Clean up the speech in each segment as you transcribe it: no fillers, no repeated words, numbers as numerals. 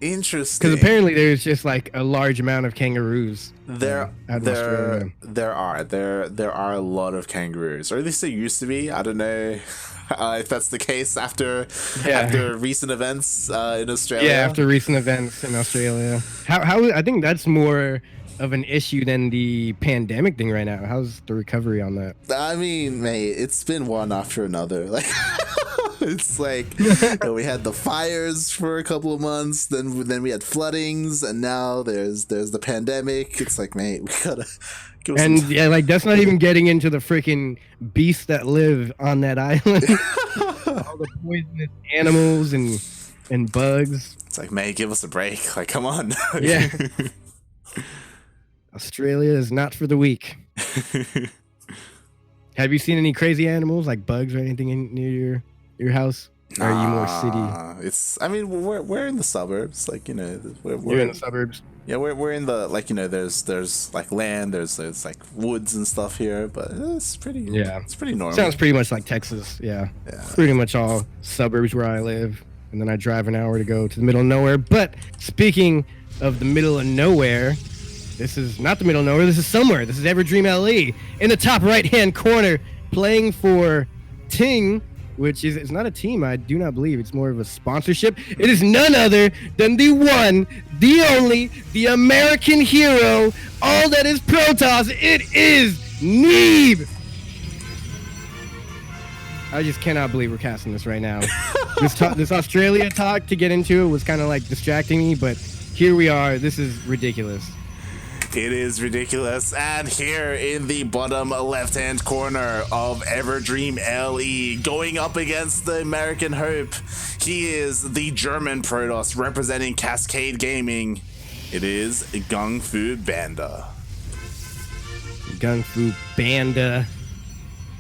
Interesting. Because apparently there's just like a large amount of kangaroos. There are a lot of kangaroos, or at least there used to be. I don't know if that's the case after recent events in Australia. Yeah, after recent events in Australia. How I think that's more of an issue than the pandemic thing right now. How's the recovery on that? I mean, mate, it's been one after another. Like, it's like we had the fires for a couple of months, then we had floodings, and now there's the pandemic. It's like, mate, we gotta. And yeah, like that's not even getting into the freaking beasts that live on that island. All the poisonous animals and bugs. It's like, mate, give us a break. Like, come on. Yeah. Australia is not for the weak. Have you seen any crazy animals like bugs or anything near your house? Or are you more city? I mean, we're in the suburbs, like, you know, we're in the suburbs. Yeah, we're in the, like, you know, there's like land, there's like woods and stuff here, but it's pretty normal. Sounds pretty much like Texas. Yeah. Pretty much all suburbs where I live, and then I drive an hour to go to the middle of nowhere. But speaking of the middle of nowhere, this is not the middle of nowhere. This is somewhere. This is Everdream LE in the top right-hand corner, playing for Ting, which is, it's not a team, I do not believe. It's more of a sponsorship. It is none other than the one, the only, the American hero, all that is Protoss. It is Neeb. I just cannot believe we're casting this right now. This Australia talk to get into it was kind of like distracting me, but here we are. This is ridiculous. It is ridiculous. And here in the bottom left-hand corner of Everdream LE, going up against the American Hope, he is the German Protoss representing Cascade Gaming. It is GunGFuBanda. GunGFuBanda.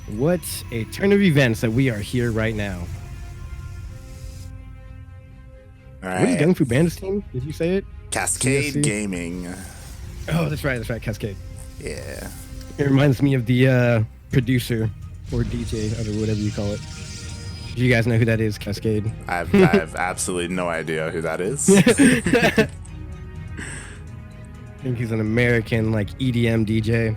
What a turn of events that we are here right now. All right. What is GunGFuBanda's team? Did you say it? Cascade CSC? Gaming. Oh, that's right, Cascade. Yeah. It reminds me of the producer or DJ or whatever you call it. Do you guys know who that is, Cascade? I have absolutely no idea who that is. I think he's an American like EDM DJ.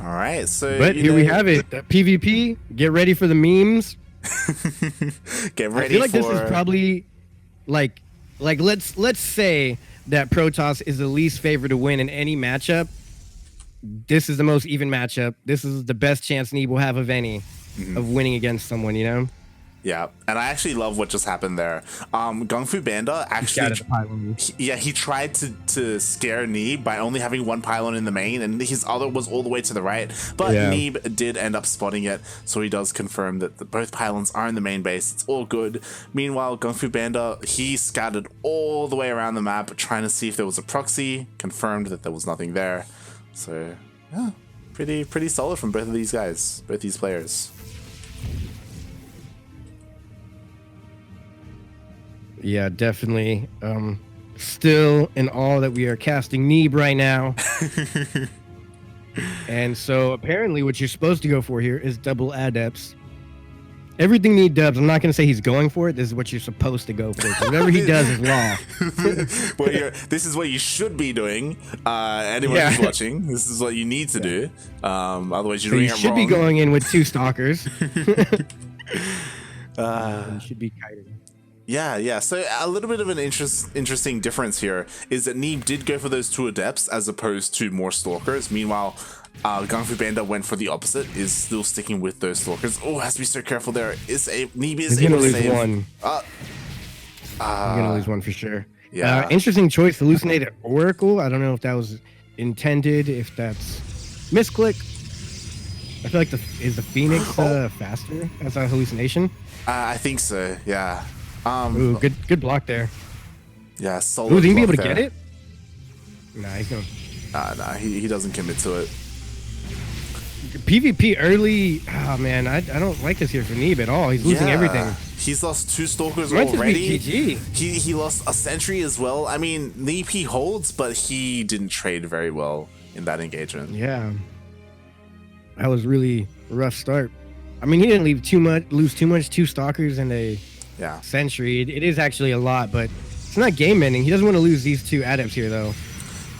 All right, so but here we have it. PvP. Get ready for the memes. Get ready. I feel like this is probably like let's say that Protoss is the least favored to win in any matchup. This is the most even matchup. This is the best chance Neeb will have of any of winning against someone, you know? Yeah, and I actually love what just happened there. GunGFuBanda actually, he tried to scare Neeb by only having one pylon in the main, and his other was all the way to the right. But Neeb did end up spotting it, so he does confirm that both pylons are in the main base. It's all good. Meanwhile, GunGFuBanda, he scattered all the way around the map, trying to see if there was a proxy. Confirmed that there was nothing there. So yeah, pretty solid from both of these guys, both these players. Yeah, definitely. Still in awe that we are casting Neeb right now. And so apparently what you're supposed to go for here is double adepts. Everything Neeb dubs, I'm not going to say he's going for it. This is what you're supposed to go for. Whatever he does is law. Well, this is what you should be doing. Anyone who's watching, this is what you need to do. Otherwise, you're doing it wrong. You should be going in with 2 stalkers. You should be kiting. Yeah. So a little bit of an interesting difference here is that Neeb did go for those 2 adepts as opposed to more stalkers. Meanwhile, GunGFuBanda went for the opposite, is still sticking with those stalkers. Oh, has to be so careful there. Neeb is able to save. One. He's gonna lose one for sure. Yeah. Interesting choice, Hallucinated Oracle. I don't know if that was intended, if that's misclick. I feel like is the Phoenix faster as a hallucination? I think so. Yeah. Ooh, good block there. Yeah, solid. Ooh, is he gonna be able to get it? Nah, he's going. Nah, he doesn't commit to it. PvP early. Oh man, I don't like this here for Neeb at all. He's losing everything. He's lost 2 stalkers Might already. Just be GG. He lost a sentry as well. I mean, Neeb he holds, but he didn't trade very well in that engagement. Yeah, that was really a rough start. I mean, he didn't lose too much. 2 stalkers and a Sentry. It is actually a lot, but it's not game ending. He doesn't want to lose these 2 adepts here, though.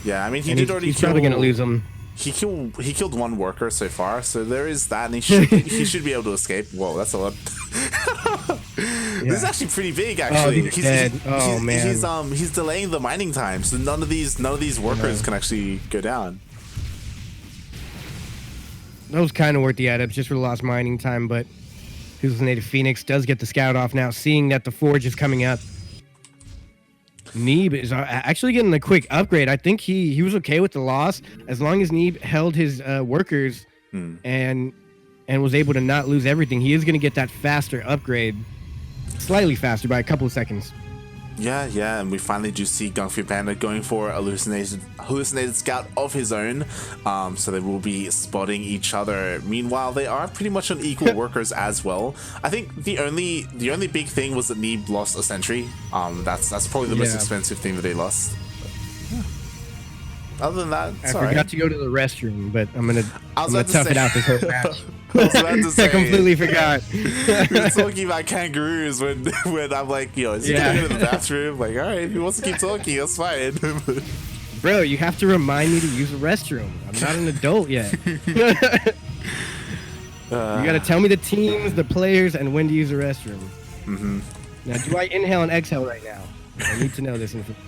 Yeah, I mean, he's probably going to lose them. He killed 1 worker so far, so there is that, and he should be able to escape. Whoa, that's a lot. This is actually pretty big, actually. He's dead. Man. He's delaying the mining time, so none of these workers can actually go down. That was kind of worth the adepts just for the lost mining time, but Hallucinated Phoenix does get the scout off now, seeing that the forge is coming up. Neeb is actually getting a quick upgrade. I think he was okay with the loss as long as Neeb held his workers and was able to not lose everything. He is going to get that faster upgrade, slightly faster by a couple of seconds. Yeah, and we finally do see GunGFuBanda going for a hallucinated scout of his own, so they will be spotting each other. Meanwhile, they are pretty much on equal workers as well. I think the only big thing was that Neeb lost a sentry. That's probably the most expensive thing that they lost. Other than that, I forgot to go to the restroom, but I'm gonna tough it out this whole match. I was about to say, I completely forgot. We were talking about kangaroos when I'm like, yo, is he gonna go to the bathroom? Like, all right, if he wants to keep talking, that's fine. Bro, you have to remind me to use the restroom. I'm not an adult yet. You gotta tell me the teams, the players, and when to use the restroom. Now, do I inhale and exhale right now? I need to know this information.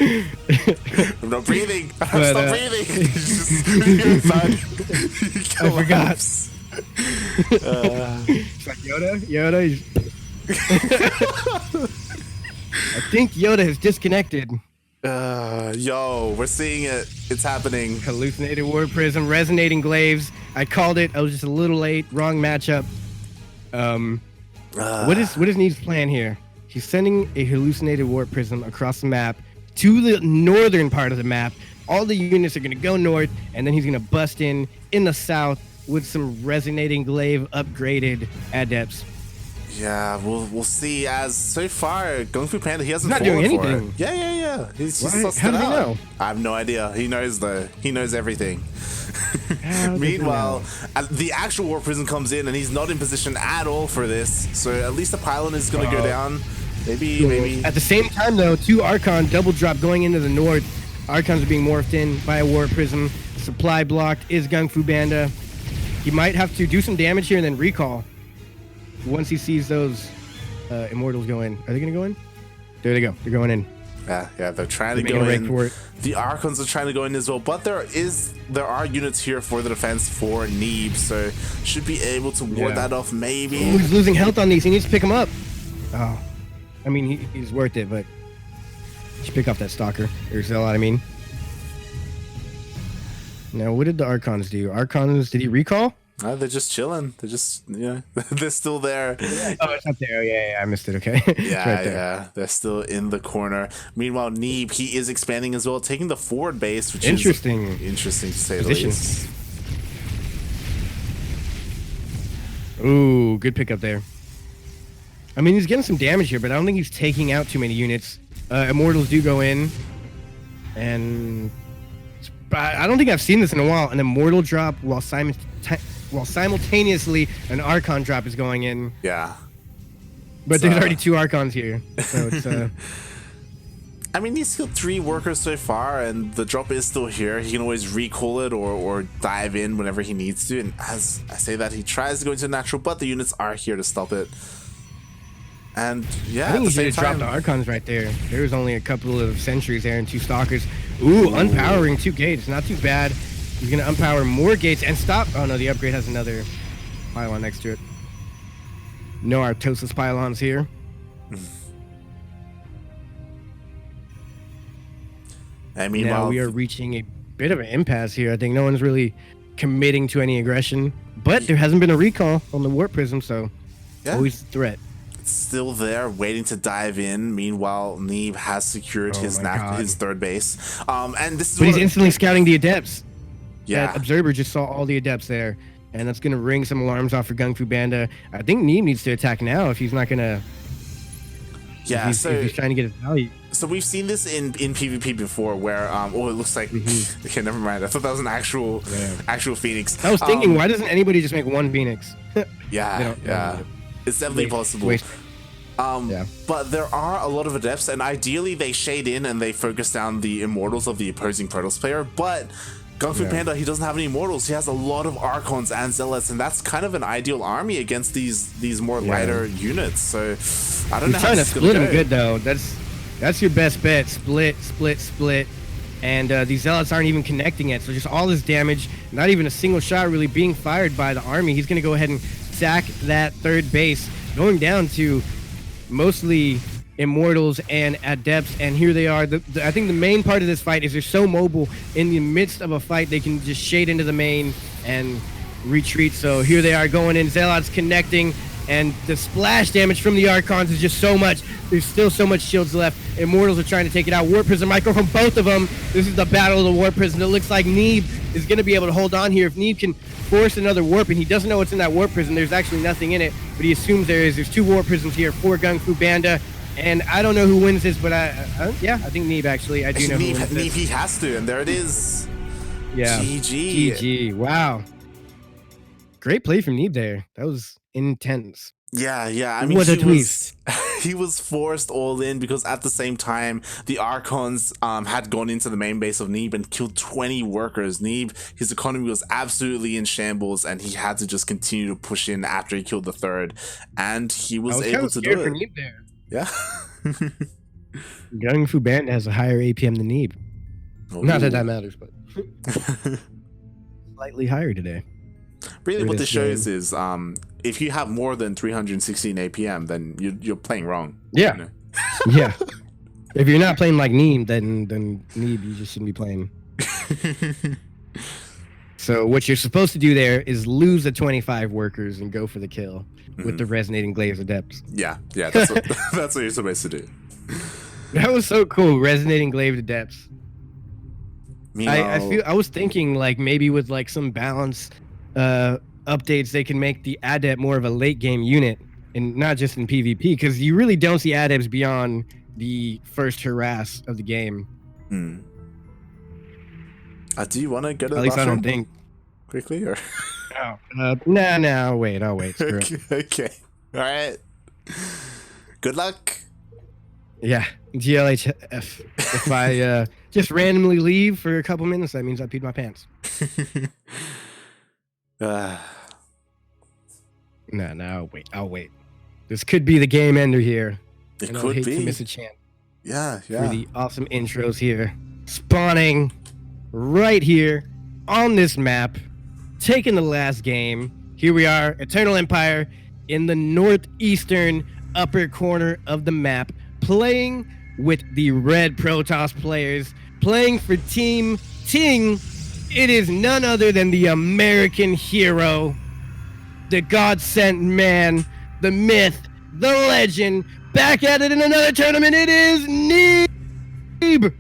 I'm not breathing. Stop breathing. I forgot. It's like Yoda. I think Yoda has disconnected. Yo, we're seeing it. It's happening. Hallucinated Ward Prism, Resonating Glaives. I called it. I was just a little late. Wrong matchup. What is Neeb's plan here? He's sending a Hallucinated Warp Prism across the map to the northern part of the map. All the units are going to go north, and then he's going to bust in the south with some Resonating Glaive upgraded adepts. Yeah, we'll see. As so far, GunGFuBanda, he hasn't not doing anything. For it. Yeah. He's How does he know? I have no idea. He knows He knows everything. Meanwhile, the actual Warp Prism comes in, and he's not in position at all for this. So at least the pylon is going to go down. Maybe. At the same time, though, 2 Archon double drop going into the north. Archons are being morphed in by a Warp Prism. Supply blocked is GunGFuBanda. He might have to do some damage here and then recall once he sees those Immortals go in. Are they going to go in? There they go. They're going in. Yeah, they're trying to go in. The Archons are trying to go in as well, but there are units here for the defense for Neeb, so should be able to ward that off maybe. Ooh, he's losing health on these. He needs to pick him up. Oh. I mean, he's worth it, but you should pick off that Stalker. Or Zealot, I mean. Now, what did the Archons do? Archons, did he recall? They're just chilling. They're just, they're still there. Oh, it's up there. Yeah, I missed it. Okay. Yeah. They're still in the corner. Meanwhile, Neeb, he is expanding as well, taking the forward base, which is interesting to say the least. Ooh, good pickup there. I mean, he's getting some damage here, but I don't think he's taking out too many units. Immortals do go in, and I don't think I've seen this in a while. An Immortal drop while simultaneously an Archon drop is going in. Yeah. But there's already 2 Archons here, so it's... I mean, he's killed 3 workers so far, and the drop is still here. He can always recall it or dive in whenever he needs to. And as I say that, he tries to go into natural, but the units are here to stop it. And yeah, I think he should have dropped the Archons right there. There was only a couple of sentries there and 2 Stalkers. Ooh, unpowering 2 gates. Not too bad. He's going to unpower more gates and stop. Oh no, the upgrade has another pylon next to it. No Artosis pylons here. I mean, now we are reaching a bit of an impasse here. I think no one's really committing to any aggression, but there hasn't been a recall on the Warp Prism, so always a threat. It's still there, waiting to dive in. Meanwhile, Neeb has secured his 3rd base. And this is but he's instantly scouting the Adepts. Yeah. That Observer just saw all the Adepts there, and that's going to ring some alarms off for GunGFuBanda. I think Neeb needs to attack now if he's not going to... Yeah, if he's trying to get his value. So we've seen this in PvP before, where it looks like okay, never mind. I thought that was an actual Phoenix. I was thinking, why doesn't anybody just make 1 Phoenix? Yeah. It's definitely possible. But there are a lot of adepts, and ideally they shade in and they focus down the immortals of the opposing Protoss player, but GunGFuBanda, he doesn't have any immortals. He has a lot of Archons and Zealots, and that's kind of an ideal army against these more lighter units. So I don't know how to split them good though. That's your best bet. Split. And these Zealots aren't even connecting yet, so just all this damage, not even a single shot really being fired by the army. He's going to go ahead and sack that third base, going down to mostly Immortals and Adepts, and here they are. I think the main part of this fight is they're so mobile. In the midst of a fight, they can just shade into the main and retreat. So here they are going in. Zealots connecting, and the splash damage from the Archons is just so much. There's still so much shields left. Immortals are trying to take it out. Warp Prism micro from both of them. This is the battle of the Warp Prism. It looks like Neeb is going to be able to hold on here. If Neeb can force another Warp, and he doesn't know what's in that Warp Prism, there's actually nothing in it, but he assumes there is. There's 2 Warp Prisms here for GunGFuBanda. And I don't know who wins this, but I think Neeb actually. I do know who wins this. Neeb, he has to, and there it is. Yeah. GG. Wow. Great play from Neeb there. That was intense. Yeah. I mean, what a twist. He was forced all in because at the same time, the Archons had gone into the main base of Neeb and killed 20 workers. Neeb, his economy was absolutely in shambles, and he had to just continue to push in after he killed the third, and he was able to do it. Neeb there. Yeah. GunGFuBanda has a higher APM than Neeb. Oh. Not that matters, but slightly higher today. Really, what this shows is if you have more than 316 APM, then you're playing wrong. Yeah. You know? Yeah. If you're not playing like Neeb, then Neeb, you just shouldn't be playing. So what you're supposed to do there is lose the 25 workers and go for the kill with the Resonating Glaives Adepts. Yeah, that's what you're supposed to do. That was so cool, Resonating Glaives Adepts. I was thinking like maybe with like some balance updates they can make the Adept more of a late game unit, and not just in PvP, because you really don't see Adepts beyond the first harass of the game. Do you want to go to the At least bathroom? I don't think. Quickly, or? No, I'll wait. Okay. All right. Good luck. Yeah, GLHF. If I just randomly leave for a couple minutes, that means I peed my pants. No, I'll wait. This could be the game ender here. It could be. To miss a chance. Yeah. For the awesome intros here. Spawning right here on this map. Taking the last game. Here we are, Eternal Empire, in the northeastern upper corner of the map, playing with the red Protoss players, playing for Team Ting. It is none other than the American hero, the God-sent man, the myth, the legend, back at it in another tournament. It is Neeb.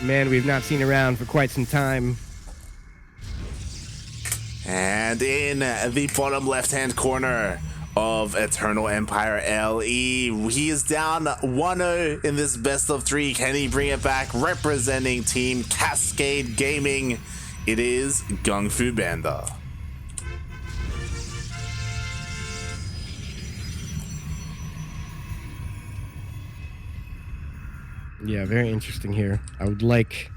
Man, we've not seen around for quite some time. And in the bottom left-hand corner of Eternal Empire LE, he is down 1-0 in this best of 3. Can he bring it back? Representing Team Cascade Gaming, it is GunGFuBanda. Yeah, very interesting here. I would like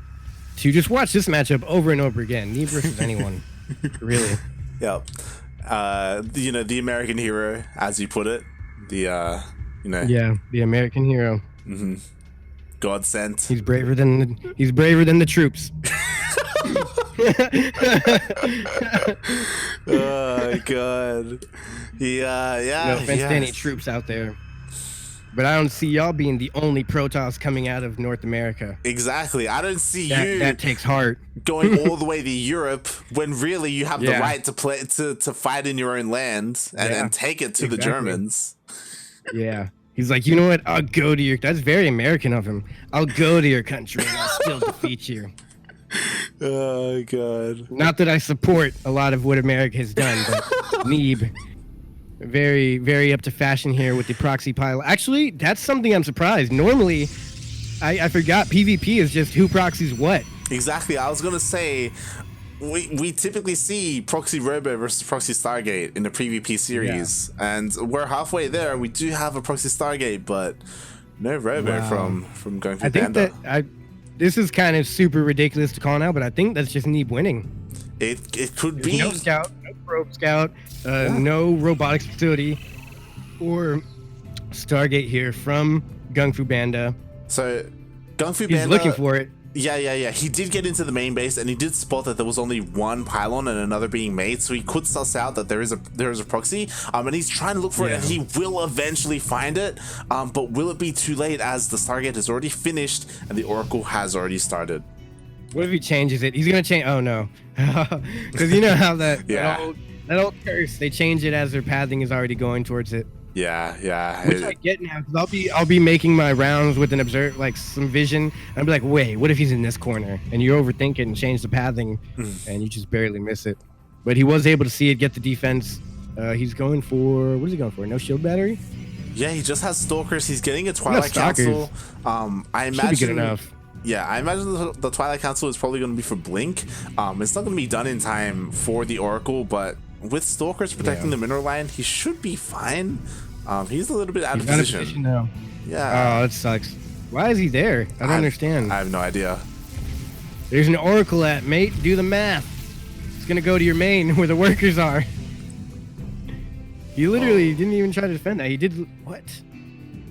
to just watch this matchup over and over again. Neeb versus anyone. Really. Yep. The American hero, as you put it. Yeah, the American hero. God sent. He's braver than the troops. Oh God. Yeah. No offense to any troops out there. But I don't see y'all being the only Protoss coming out of North America. Exactly. I don't see that takes heart. Going all the way to Europe when really you have the right to play to fight in your own land and take it to the Germans. Yeah. He's like, you know what? I'll go to your. That's very American of him. I'll go to your country and I'll still defeat you. Oh God. Not that I support a lot of what America has done, but Neeb. Very, very up to fashion here with the proxy pile. Actually, that's something I'm surprised. Normally, I forgot PvP is just who proxies what. Exactly. I was going to say, we typically see Proxy Robo versus Proxy Stargate in the PvP series, and we're halfway there. We do have a Proxy Stargate, but no Robo from GunGFuBanda. I think this is kind of super ridiculous to call now, but I think that's just Neeb winning. It could be. No scout, no probe scout, no robotics facility, or Stargate here from GunGFuBanda. So GunGFuBanda, he's looking for it. Yeah. He did get into the main base, and he did spot that there was only one pylon and another being made, so he could suss out that there is a proxy. And he's trying to look for it, and he will eventually find it. But will it be too late, as the Stargate has already finished and the Oracle has already started? What if he changes it? He's gonna change. Oh no, because you know how that old curse. They change it as their pathing is already going towards it. Yeah. Which I get now, because I'll be making my rounds with an observe, like some vision, and I'll be like, wait, what if he's in this corner? And you overthink it and change the pathing, and you just barely miss it. But he was able to see it, get the defense. He's going for, what is he going for? No shield battery? Yeah, he just has stalkers. He's getting a Twilight Council. I imagine. Should be good enough. Yeah, I imagine the Twilight Council is probably going to be for Blink. It's not going to be done in time for the Oracle, but with stalkers protecting the mineral line, he should be fine. He's a little bit out of position now. Yeah. Oh, that sucks. Why is he there? I don't understand. I have no idea. There's an Oracle at, mate. Do the math. It's gonna go to your main where the workers are. He literally didn't even try to defend that. He did what?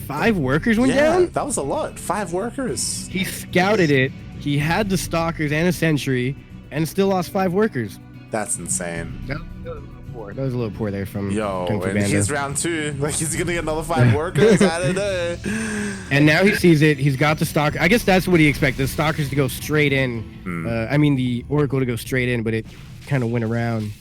5 workers went down? That was a lot. 5 workers. He scouted it. He had the stalkers and a sentry, and still lost 5 workers. That's insane. That was a little poor there from and he's round 2. Like, he's gonna get another 5 workers. I don't know. And now he sees it. He's got the stalker. I guess that's what he expected. The stalkers to go straight in. I mean, the Oracle to go straight in, but it kind of went around.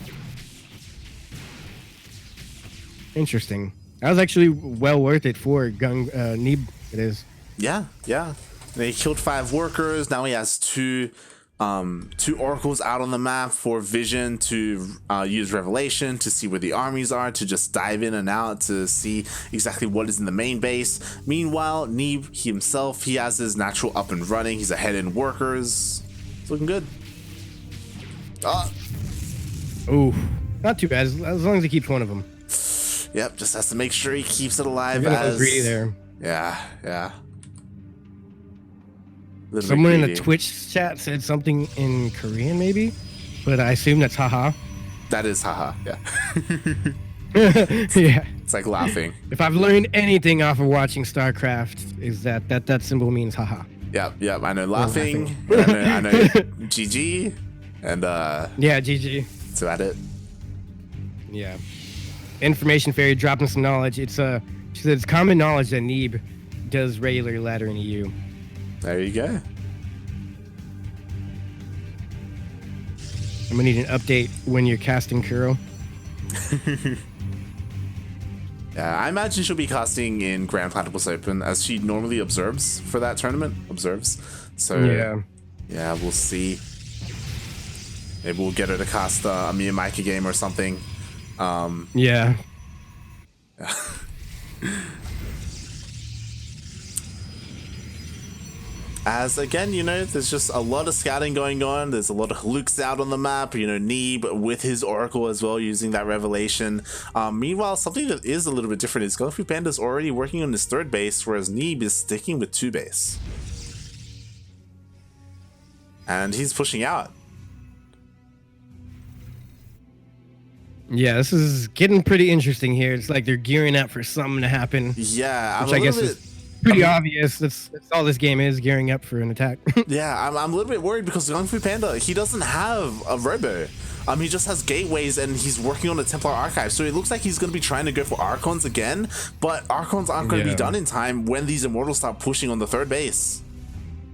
Interesting. That was actually well worth it for Neeb. It is. Yeah. And he killed 5 workers. Now he has 2 Oracles out on the map for vision to use revelation to see where the armies are, to just dive in and out to see exactly what is in the main base. Meanwhile, Neeb himself, he has his natural up and running. He's ahead in workers. It's looking good. Oh, not too bad as long as he keeps one of them. Yep, just has to make sure he keeps it alive. Greedy there. Yeah. Someone in the Twitch chat said something in Korean, maybe, but I assume that's haha. That is haha. Yeah. Yeah. It's like laughing. If I've learned anything off of watching StarCraft, is that symbol means haha. Yep. I know laughing. I know GG, and yeah, GG. That's about it. Yeah. Information Fairy dropping some knowledge. She said it's common knowledge that Neeb does regular ladder in EU. There you go. I'm gonna need an update when you're casting Kuro. Yeah, I imagine she'll be casting in Grand Platypus Open, as she normally observes for that tournament. So yeah, we'll see. Maybe we'll get her to cast a Miyamika game or something. Yeah. As again, there's just a lot of scouting going on. There's a lot of Haluk's out on the map. Neeb with his Oracle as well, using that revelation. Meanwhile, something that is a little bit different is GunGFuBanda is already working on his 3rd base, whereas Neeb is sticking with 2 base. And he's pushing out. Yeah, this is getting pretty interesting here. It's like they're gearing up for something to happen. Yeah, which I guess is pretty obvious. That's all this game is, gearing up for an attack. Yeah, I'm a little bit worried because GunGFuBanda, he doesn't have a robo. He just has gateways, and he's working on the Templar Archive. So it looks like he's going to be trying to go for Archons again, but Archons aren't going to be done in time when these Immortals start pushing on the 3rd base.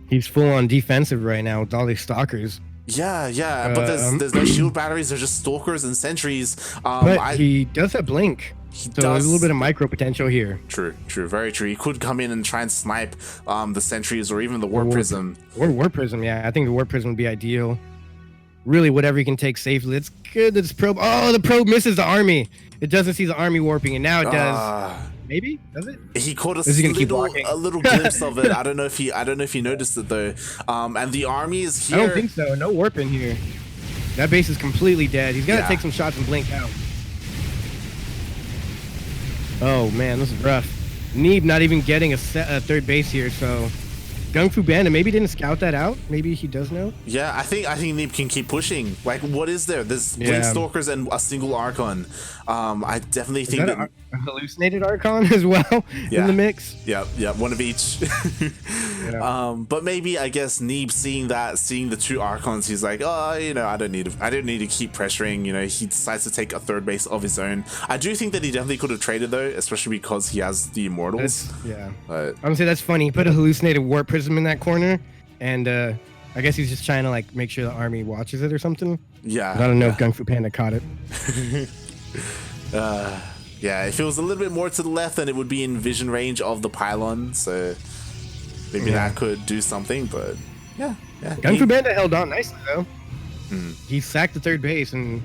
He's full on defensive right now with all these Stalkers. Yeah, but there's no shield batteries. There's just stalkers and sentries. But he does have blink. So there's a little bit of micro potential here. True, very true. He could come in and try and snipe the sentries or even the warp prism. Or warp prism, yeah. I think the warp prism would be ideal. Really, whatever he can take safely. It's good. This probe. Oh, the probe misses the army. It doesn't see the army warping, and now it does. Maybe does it? He caught a little glimpse of it. I don't know if he noticed it though. And the army is here. I don't think so. No warp in here. That base is completely dead. He's got to take some shots and blink out. Oh, man, this is rough. Neeb not even getting a third base here, so GunGFuBanda maybe didn't scout that out. Maybe he does know. Yeah, I think Neeb can keep pushing. Like, what is there? There's Blink Stalkers and a single Archon. I definitely think that a hallucinated Archon as well in the mix. Yeah, one of each. But maybe I guess Neeb seeing the two Archons, he's like, oh, you know, I don't need to keep pressuring. You know, he decides to take a third base of his own. I do think that he definitely could have traded though, especially because he has the Immortals. But I'm gonna say that's funny. He put a hallucinated Warp Prism in that corner, and I guess he's just trying to like make sure the army watches it or something. Yeah. But I don't know if GunGFuBanda caught it. Yeah, if it was a little bit more to the left, then it would be in vision range of the pylon, so maybe that could do something, but yeah. GunGFuBanda held on nicely, though. He sacked the third base, and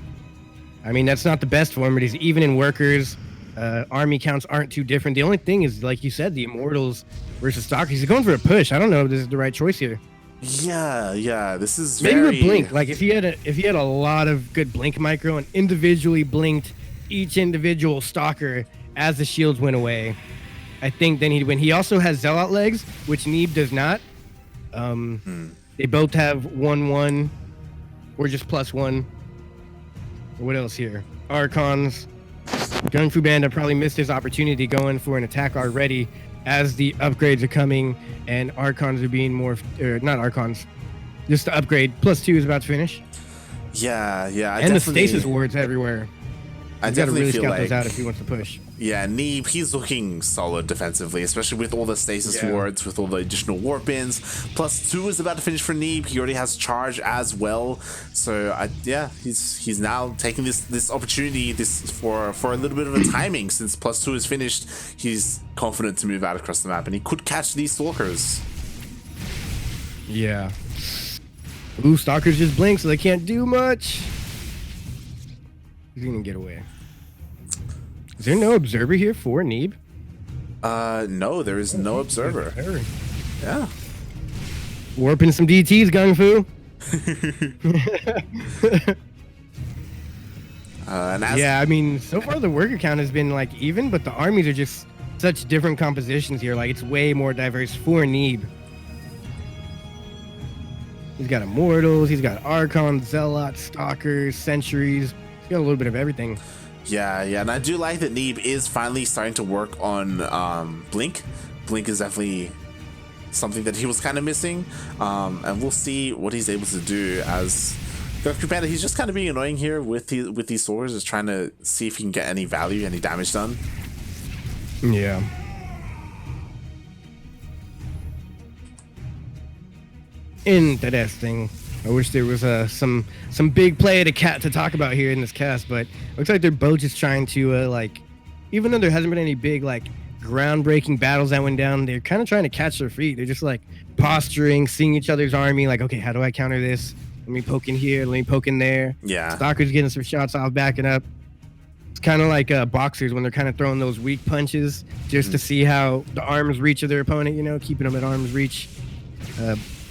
I mean, that's not the best for him, but he's even in workers. Army counts aren't too different. The only thing is, like you said, the Immortals versus Stalkers. He's going for a push. I don't know if this is the right choice here. Yeah, this is maybe with Blink. Like, if he had a lot of good Blink micro and individually blinked each individual Stalker as the shields went away, I think then he'd win. He also has Zealot legs, which Neeb does not. They both have 1/1 or just +1. What else here? Archons. GunGFuBanda probably missed his opportunity going for an attack already as the upgrades are coming and Archons are being more, not Archons, just the upgrade. +2 is about to finish. Yeah. And the stasis wards everywhere. I definitely really feel scout like those out if he wants to push. Yeah, Neeb, he's looking solid defensively, especially with all the stasis wards, with all the additional warp bins. +2 is about to finish for Neeb. He already has charge as well. So he's now taking this opportunity for a little bit of a timing. Since +2 is finished, he's confident to move out across the map, and he could catch these Stalkers. Yeah. Ooh, Stalkers just blink, so they can't do much. He's gonna get away. Is there no observer here for Neeb? No, there is no observer. Yeah. Warping some DTs, GunGFu. Yeah, I mean, so far the worker count has been like even, but the armies are just such different compositions here. Like, it's way more diverse for Neeb. He's got Immortals, he's got Archons, Zealots, Stalkers, Sentries. He's got a little bit of everything. Yeah, and I do like that Neeb is finally starting to work on Blink. Blink is definitely something that he was kind of missing, and we'll see what he's able to do as GunGFuBanda. He's just kind of being annoying here with these swords, just trying to see if he can get any value, any damage done. Yeah. Interesting. I wish there was some big play to talk about here in this cast, but looks like they're both just trying to like, even though there hasn't been any big like groundbreaking battles that went down, they're kind of trying to catch their feet. They're just like posturing, seeing each other's army, like, okay, how do I counter this? Let me poke in here, let me poke in there. Yeah. Stalker's getting some shots off, backing up. It's kind of like boxers when they're kind of throwing those weak punches just to see how the arms reach of their opponent, you know, keeping them at arm's reach,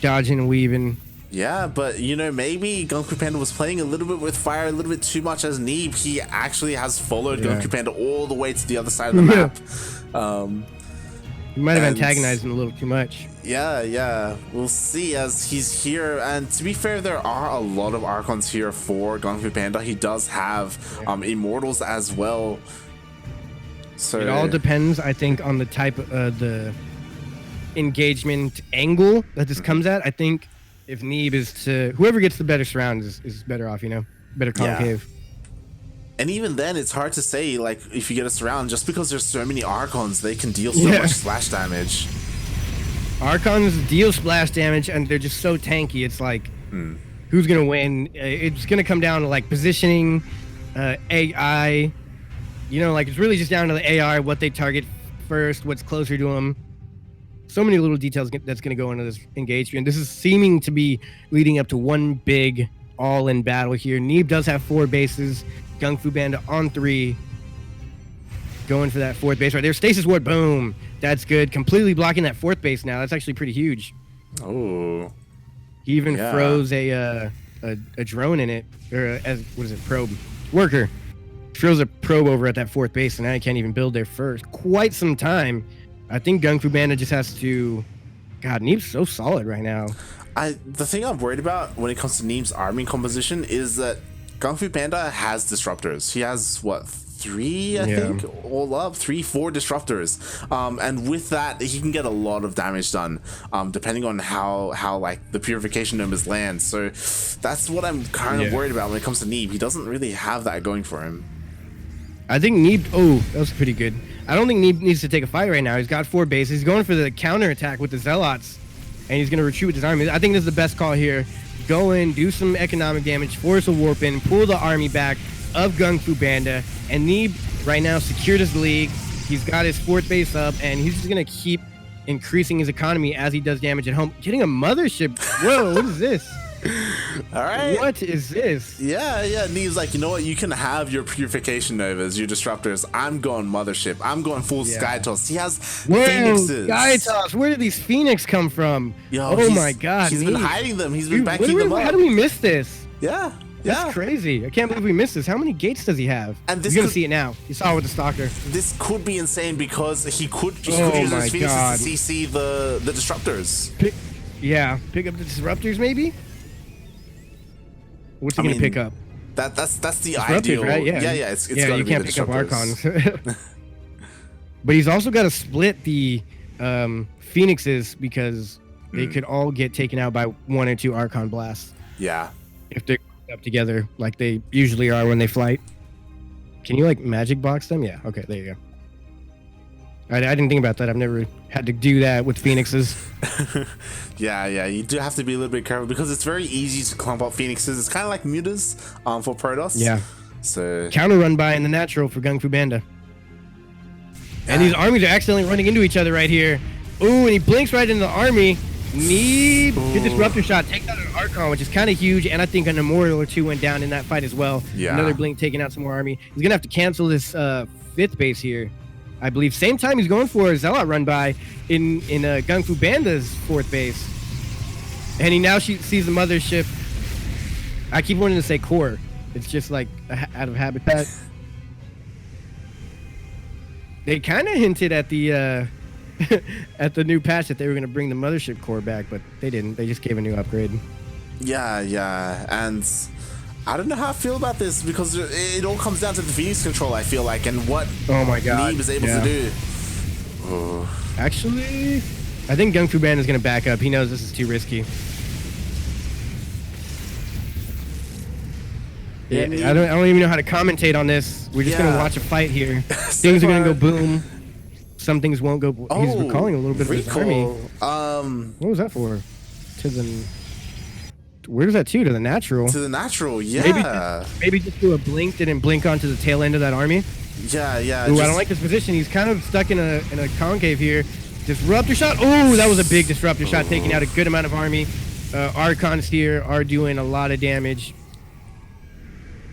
dodging and weaving. Yeah, but you know, maybe GunGFuBanda was playing a little bit with fire, a little bit too much as Neeb. He actually has followed GunGFuBanda all the way to the other side of the map. You might have antagonized him a little too much. Yeah. We'll see as he's here. And to be fair, there are a lot of Archons here for GunGFuBanda. He does have Immortals as well. So it all depends, I think, on the type of the engagement angle that this comes at. I think if Neeb is to, whoever gets the better surround is better off, you know, better concave. And even then, it's hard to say, like, if you get a surround, just because there's so many Archons, they can deal so much splash damage. Archons deal splash damage, and they're just so tanky. It's like, who's going to win? It's going to come down to, like, positioning, AI. You know, like, it's really just down to the AI, what they target first, what's closer to them. So many little details that's going to go into this engagement. This is seeming to be leading up to one big all-in battle here. Neeb does have 4 bases. GunGFuBanda on 3. Going for that 4th base right there. Stasis ward, boom. That's good. Completely blocking that 4th base now. That's actually pretty huge. Oh. He even froze a a drone in it, or what is it, probe worker. Throws a probe over at that 4th base, and I can't even build there for quite some time. I think GunGFuBanda just has to. God, Neeb's so solid right now. The thing I'm worried about when it comes to Neeb's army composition is that GunGFuBanda has disruptors. He has what, 3, I think, all up, 3, 4 disruptors, and with that he can get a lot of damage done, depending on how like the purification numbers land. So that's what I'm kind of worried about when it comes to Neeb. He doesn't really have that going for him. I think Neeb. Oh, that was pretty good. I don't think Neeb needs to take a fight right now. He's got 4 bases. He's going for the counter attack with the Zealots, and he's going to retreat with his army. I think this is the best call here. Go in, do some economic damage, force a warp in, pull the army back of GunGFuBanda, and Neeb right now secured his league. He's got his 4th base up, and he's just going to keep increasing his economy as he does damage at home. Getting a mothership. Whoa, what is this? All right. What is this? Yeah. Neeb's like, you know what? You can have your purification novas, your disruptors. I'm going mothership. I'm going full Sky Toss. He has Phoenixes. Sky Toss. Where did these Phoenix come from? Oh my God. He's been hiding them. He's been backing them up. How do we miss this? Yeah. That's crazy. I can't believe we missed this. How many gates does he have? And this You're going to see it now. You saw it with the Stalker. This could be insane because he could use his Phoenixes to CC the disruptors. Pick up the disruptors maybe? What's he going to pick up? That's the ideal. Right? Yeah, it's you can't pick up Archons. But he's also got to split the Phoenixes because they could all get taken out by 1 or 2 Archon blasts. Yeah. If they're up together like they usually are when they flight. Can you like magic box them? Yeah. Okay, there you go. I didn't think about that. I've never had to do that with Phoenixes. Yeah, you do have to be a little bit careful because it's very easy to clump up Phoenixes. It's kind of like mutas for Protoss. Yeah. So counter run by in the natural for GunGFuBanda. And these armies are accidentally running into each other right here. Ooh, and he blinks right into the army. Neeb, good disruptor shot, takes out an Archon, which is kind of huge, and I think an Immortal or 2 went down in that fight as well. Yeah. Another blink taking out some more army. He's gonna have to cancel this 5th base here, I believe. Same time he's going for a Zealot run by in GunGFuBanda's 4th base, and he now sees the mothership. I keep wanting to say core. It's just like out of habitat. They kind of hinted at the at the new patch that they were going to bring the mothership core back, but they didn't. They just gave a new upgrade. Yeah, and I don't know how I feel about this because it all comes down to the Phoenix control, I feel like, and what Neeb is able to do. Actually, I think GunGFuBanda is going to back up. He knows this is too risky. Yeah, I don't even know how to commentate on this. We're just going to watch a fight here. Things are going to go boom. Some things won't go. He's recalling a little bit of his army. What was that for? Where's that to? To the natural. To the natural, yeah. Maybe just do a blink. Didn't blink onto the tail end of that army. Yeah. Ooh, I don't like this position. He's kind of stuck in a concave here. Disruptor shot. Oh, that was a big disruptor shot, taking out a good amount of army. Archons here are doing a lot of damage.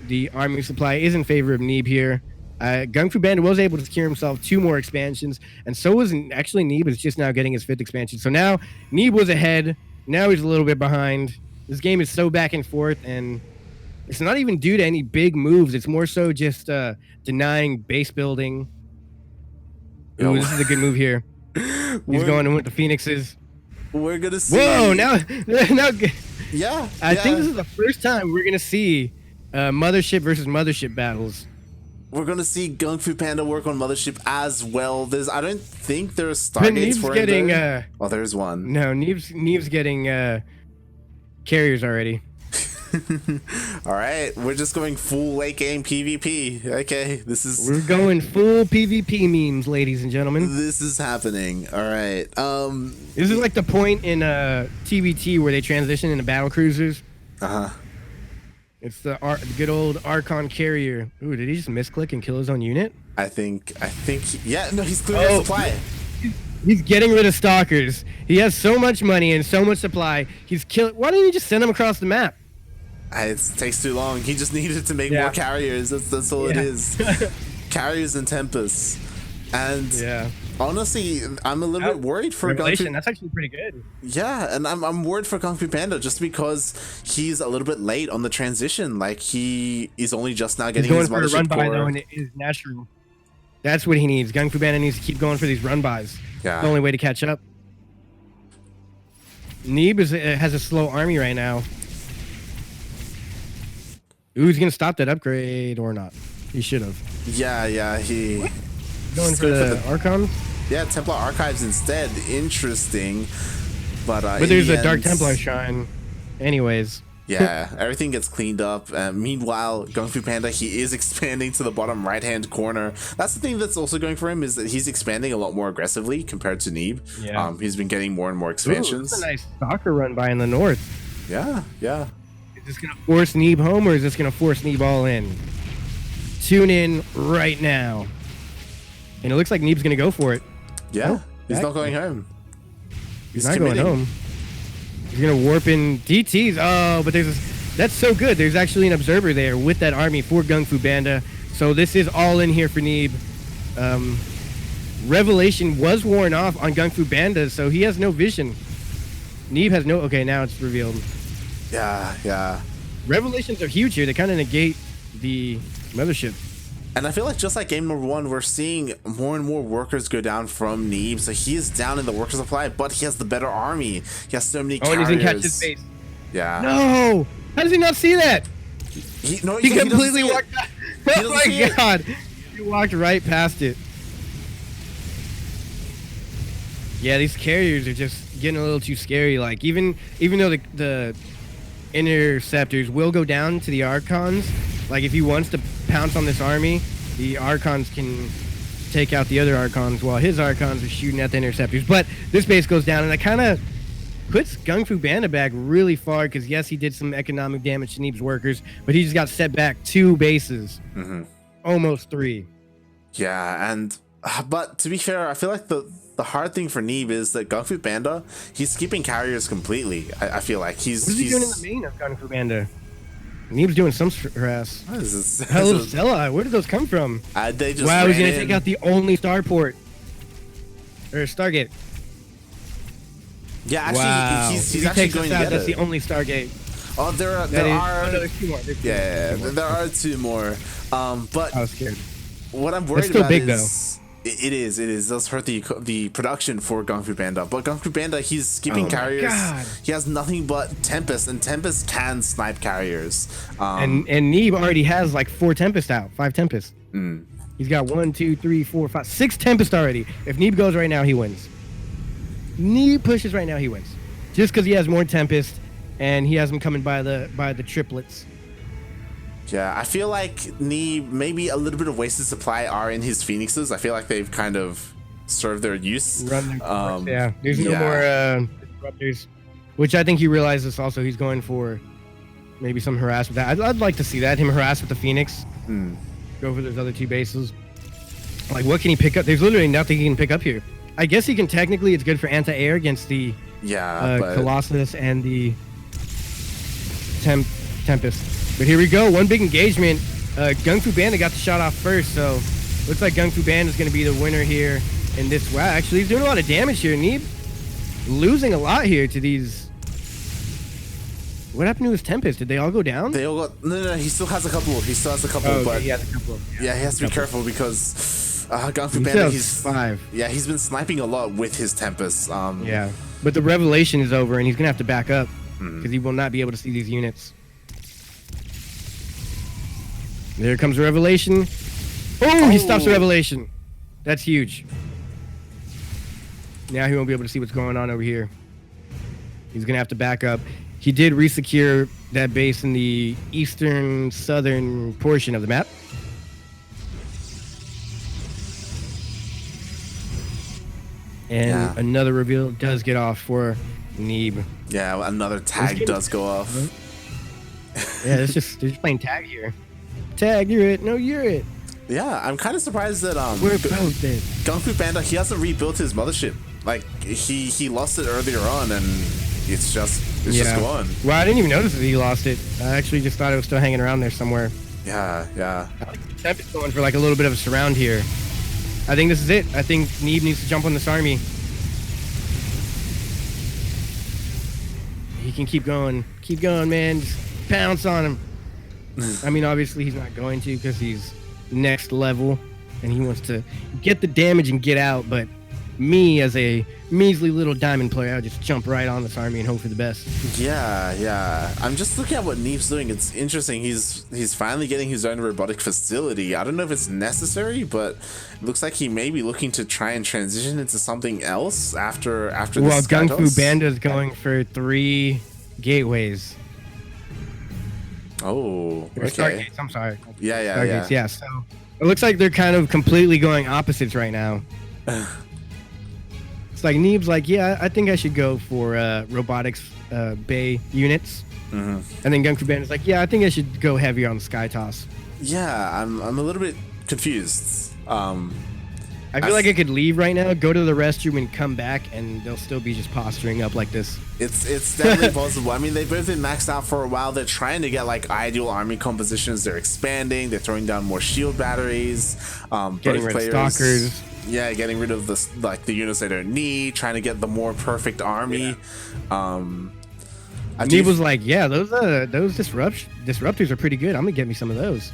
The army supply is in favor of Neeb here. GunGFuBanda was able to secure himself 2 more expansions, and so was actually Neeb is just now getting his 5th expansion. So now Neeb was ahead. Now he's a little bit behind. This game is so back and forth, and it's not even due to any big moves. It's more so just denying base building. Ooh, this is a good move here. He's going in with the Phoenixes. We're gonna see. Whoa! Now, yeah. I think this is the first time we're gonna see mothership versus mothership battles. We're gonna see GunGFuBanda work on mothership as well. I don't think there's stargates for him. Oh, there's one. No, Neeb's getting carriers already. All right, we're just going full late game PvP. Okay, we're going full PvP memes, ladies and gentlemen. This is happening. All right. This is like the point in TBT where they transition into battle cruisers. It's the good old Archon carrier. Ooh, did he just misclick and kill his own unit? I think. Yeah, no, he's clearing supply. He's getting rid of stalkers. He has so much money and so much supply. Why didn't you just send him across the map? It takes too long. He just needed to make more carriers. That's all it is. Carriers and Tempest. And yeah, honestly, I'm a little bit worried for Revelation. That's actually pretty good. Yeah, and I'm worried for GunGFuBanda just because he's a little bit late on the transition. Like, he is only just now getting his mothership run by core. though, and it is natural. That's what he needs. GunGFuBanda needs to keep going for these run bys. Yeah, the only way to catch up. Neeb has a slow army right now. Ooh, he's gonna stop that upgrade or not? He should have. Yeah, he going for the Archons. Yeah, Templar Archives instead. Interesting, but there's a Dark Templar shrine. Anyways. Yeah, everything gets cleaned up. Meanwhile, GunGFuBanda, he is expanding to the bottom right-hand corner. That's the thing that's also going for him, is that he's expanding a lot more aggressively compared to Neeb. Yeah. He's been getting more and more expansions. Ooh, that's a nice soccer run by in the north. Yeah. Is this going to force Neeb home, or is this going to force Neeb all in? Tune in right now. And it looks like Neeb's going to go for it. Yeah, he's not going home. He's not going home. He's going to warp in DTs. Oh, but that's so good. There's actually an observer there with that army for GunGFuBanda. So this is all in here for Neeb. Revelation was worn off on GunGFuBanda, so he has no vision. Neeb has no... Okay, now it's revealed. Yeah. Revelations are huge here. They kind of negate the mothership. And I feel like just like game number 1, we're seeing more and more workers go down from Neeb. So he is down in the worker supply, but he has the better army. He has so many carriers. And he's gonna catch his face. Yeah. No! How does he not see that? He completely walked... Oh my god! He walked right past it. Yeah, these carriers are just getting a little too scary. Like, even though the interceptors will go down to the Archons, like if he wants to pounce on this army, the Archons can take out the other Archons while his Archons are shooting at the interceptors. But this base goes down, and that kind of puts GunGFuBanda back really far, because yes, he did some economic damage to Neeb's workers, but he just got set back 2 bases. Almost 3. Yeah, but to be fair, I feel like the hard thing for Neeb is that GunGFuBanda, he's skipping carriers completely. I feel like what is he doing in the main of GunGFuBanda? Neeb's doing some harass. What is this? Hello, Stella. Where did those come from? They just wow, he's gonna take out the only starport. Or Stargate. Yeah, actually, wow. he's actually going to get That's the only Stargate. Oh, there are. Oh, no, there's 2 more. There are 2 more. But I was scared. What I'm worried still about big, is it does hurt the production for GunGFuBanda. But GunGFuBanda, he's skipping carriers. God. He has nothing but Tempest, and Tempest can snipe carriers. And Neeb already has like 4 Tempest out, 5 Tempest. Mm. He's got 1, 2, 3, 4, 5, 6 Tempest already. If Neeb goes right now, he wins. Neeb pushes right now, he wins. Just because he has more Tempest, and he has them coming by the triplets. Yeah, I feel like Neeb, maybe a little bit of wasted supply are in his Phoenixes. I feel like they've kind of served their use. Yeah, there's no more disruptors, which I think he realizes also. He's going for maybe some harass with that. I'd like to see that, him harass with the Phoenix. Go for those other 2 bases. Like, what can he pick up? There's literally nothing he can pick up here. I guess he can technically, it's good for anti-air against the Colossus and the Tempest. But here we go, 1 big engagement. GunGFuBanda got the shot off first, so looks like GunGFuBanda is going to be the winner here in this. Wow, actually, he's doing a lot of damage here. Neeb losing a lot here to these. What happened to his Tempest? Did they all go down? They all got... No, he still has a couple. But he has a couple. Yeah, he has to be careful because GunGFuBanda, he's 5. Yeah, he's been sniping a lot with his Tempest. Yeah, but the Revelation is over, and he's going to have to back up because he will not be able to see these units. There comes the Revelation. Oh, he stops the Revelation. That's huge. Now he won't be able to see what's going on over here. He's going to have to back up. He did resecure that base in the eastern, southern portion of the map. And another reveal does get off for Neeb. Yeah, another tag does go off. Yeah, they're just playing tag here. Tag, you're it. No, you're it. Yeah, I'm kind of surprised that we're both dead. GunGFuBanda, he hasn't rebuilt his mothership. Like, he lost it earlier on, and it's just gone. Well, I didn't even notice that he lost it. I actually just thought it was still hanging around there somewhere. Yeah. Tempest going for like a little bit of a surround here. I think this is it. I think Neeb needs to jump on this army. He can keep going. Keep going, man. Just pounce on him. I mean, obviously he's not going to because he's next level and he wants to get the damage and get out, but me as a measly little diamond player, I'll just jump right on this army and hope for the best. Yeah. I'm just looking at what Neeb's doing. It's interesting. He's finally getting his own robotic facility. I don't know if it's necessary, but it looks like he may be looking to try and transition into something else after this. Well, GunGFuBanda is going for 3 gateways. Oh, okay. Stargates, I'm sorry. Yeah. Stargates, yeah. So it looks like they're kind of completely going opposites right now. It's like Neeb's like, yeah, I think I should go for robotics bay units. And then GunGFuBanda's like, yeah, I think I should go heavier on the sky toss. Yeah, I'm a little bit confused. I feel like I could leave right now, go to the restroom, and come back, and they'll still be just posturing up like this. It's definitely possible. I mean, they've both been maxed out for a while. They're trying to get like ideal army compositions. They're expanding. They're throwing down more shield batteries. Getting rid of stalkers. Yeah, getting rid of the units they don't need. Trying to get the more perfect army. Neeb was like, yeah, those disruptors are pretty good. I'm gonna get me some of those.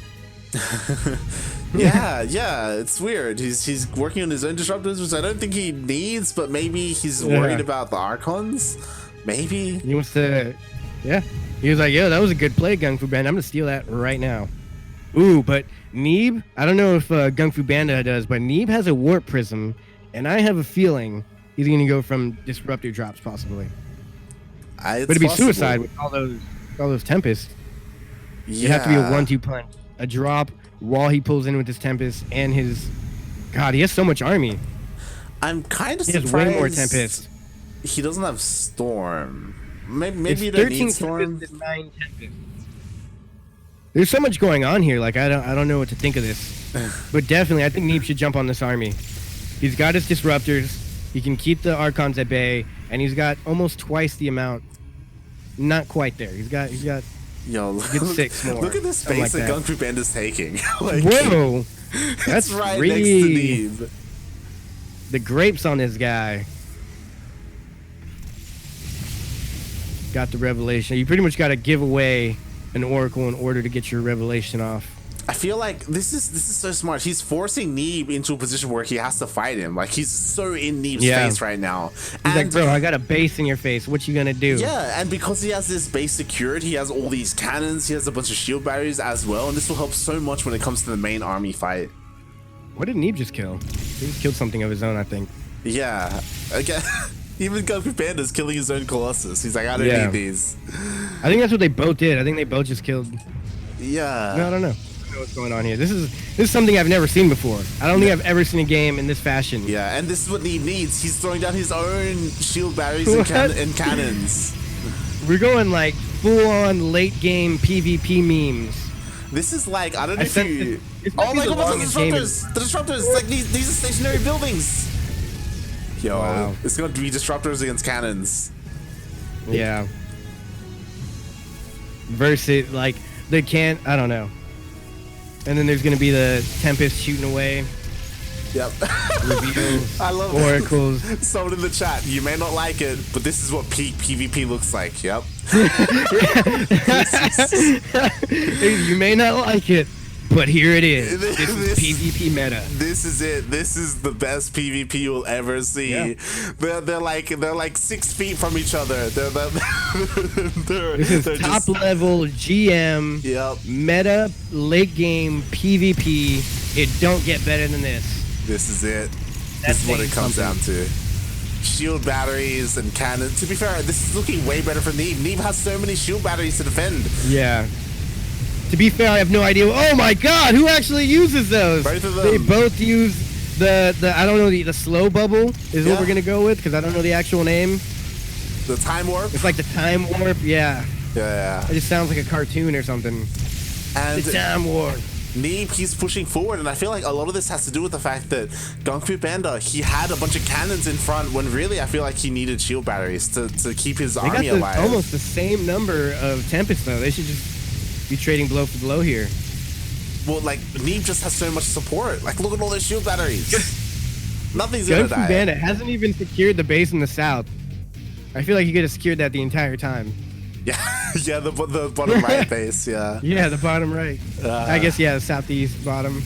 yeah, it's weird. He's working on his own disruptors, which I don't think he needs, but maybe he's worried about the Archons. Maybe he wants to. Yeah, he was like, "Yo, that was a good play, GunGFuBanda. I'm gonna steal that right now." Ooh, but Neeb, I don't know if GunGFuBanda does, but Neeb has a warp prism, and I have a feeling he's gonna go from disruptor drops possibly. But it'd be suicide with all those tempests. Yeah. It'd have to be a 1-2 punch. A drop while he pulls in with his Tempest and his... God, he has so much army. I'm kind of surprised. He has way more Tempest. He doesn't have Storm. Maybe you don't need Storm. 9 Tempest. There's so much going on here. Like I don't know what to think of this. But definitely, I think Neeb should jump on this army. He's got his disruptors. He can keep the Archons at bay, and he's got almost twice the amount. Not quite there. He's got. Yo, look, 6 more. Look at the space that GunGFuBanda's taking. Like, whoa, that's right really next to Neeb. The grapes on this guy. Got the revelation. You pretty much got to give away an oracle in order to get your revelation off. I feel like this is so smart. He's forcing Neeb into a position where he has to fight him. Like he's so in Neeb's face right now. He's like, bro, I got a base in your face. What you gonna do? Yeah, and because he has this base secured, he has all these cannons. He has a bunch of shield batteries as well, and this will help so much when it comes to the main army fight. What did Neeb just kill? He just killed something of his own, I think. Yeah, again. Even GunGFuBanda's killing his own Colossus. He's like, I don't need these. I think that's what they both did. I think they both just killed. Yeah. No, I don't know. What's going on here. This is something I've never seen before. I don't think I've ever seen a game in this fashion. Yeah, and this is what Neeb needs. He's throwing down his own shield batteries and cannons. We're going like full-on late-game PvP memes. This is like, I don't know if you... Oh my god, the disruptors! The disruptors! Like, these are stationary buildings! Yo, it's gonna be disruptors against cannons. Yeah. Versus, like, they can't... I don't know. And then there's gonna be the Tempest shooting away. Yep. Reveals, I love oracles. Someone in the chat, you may not like it, but this is what peak PvP looks like. Yep. You may not like it, but here it is. This is PvP meta. This is it. This is the best PvP you'll ever see. Yeah. They're like 6 feet from each other. This is top level GM. Yep. Meta late game PvP. It don't get better than this. This is it. This is what it comes down to. Shield batteries and cannons. To be fair, this is looking way better for Neeb. Neeb has so many shield batteries to defend. Yeah. To be fair, I have no idea. Oh my god, who actually uses those? Both of them. They both use the I don't know, the slow bubble is what we're going to go with because I don't know the actual name. The time warp? It's like the time warp, yeah. Yeah. It just sounds like a cartoon or something. And the time warp. Neeb, he's pushing forward, and I feel like a lot of this has to do with the fact that GunGFuBanda, he had a bunch of cannons in front when really I feel like he needed shield batteries to keep his army alive. Almost the same number of Tempests though. They should just be trading blow for blow here. Well, like, Neeb just has so much support. Like, look at all those shield batteries. Nothing's gonna die. GunGFuBanda hasn't even secured the base in the south. I feel like he could have secured that the entire time. Yeah, yeah, the bottom right base, yeah. Yeah, the bottom right. I guess, yeah, the southeast bottom.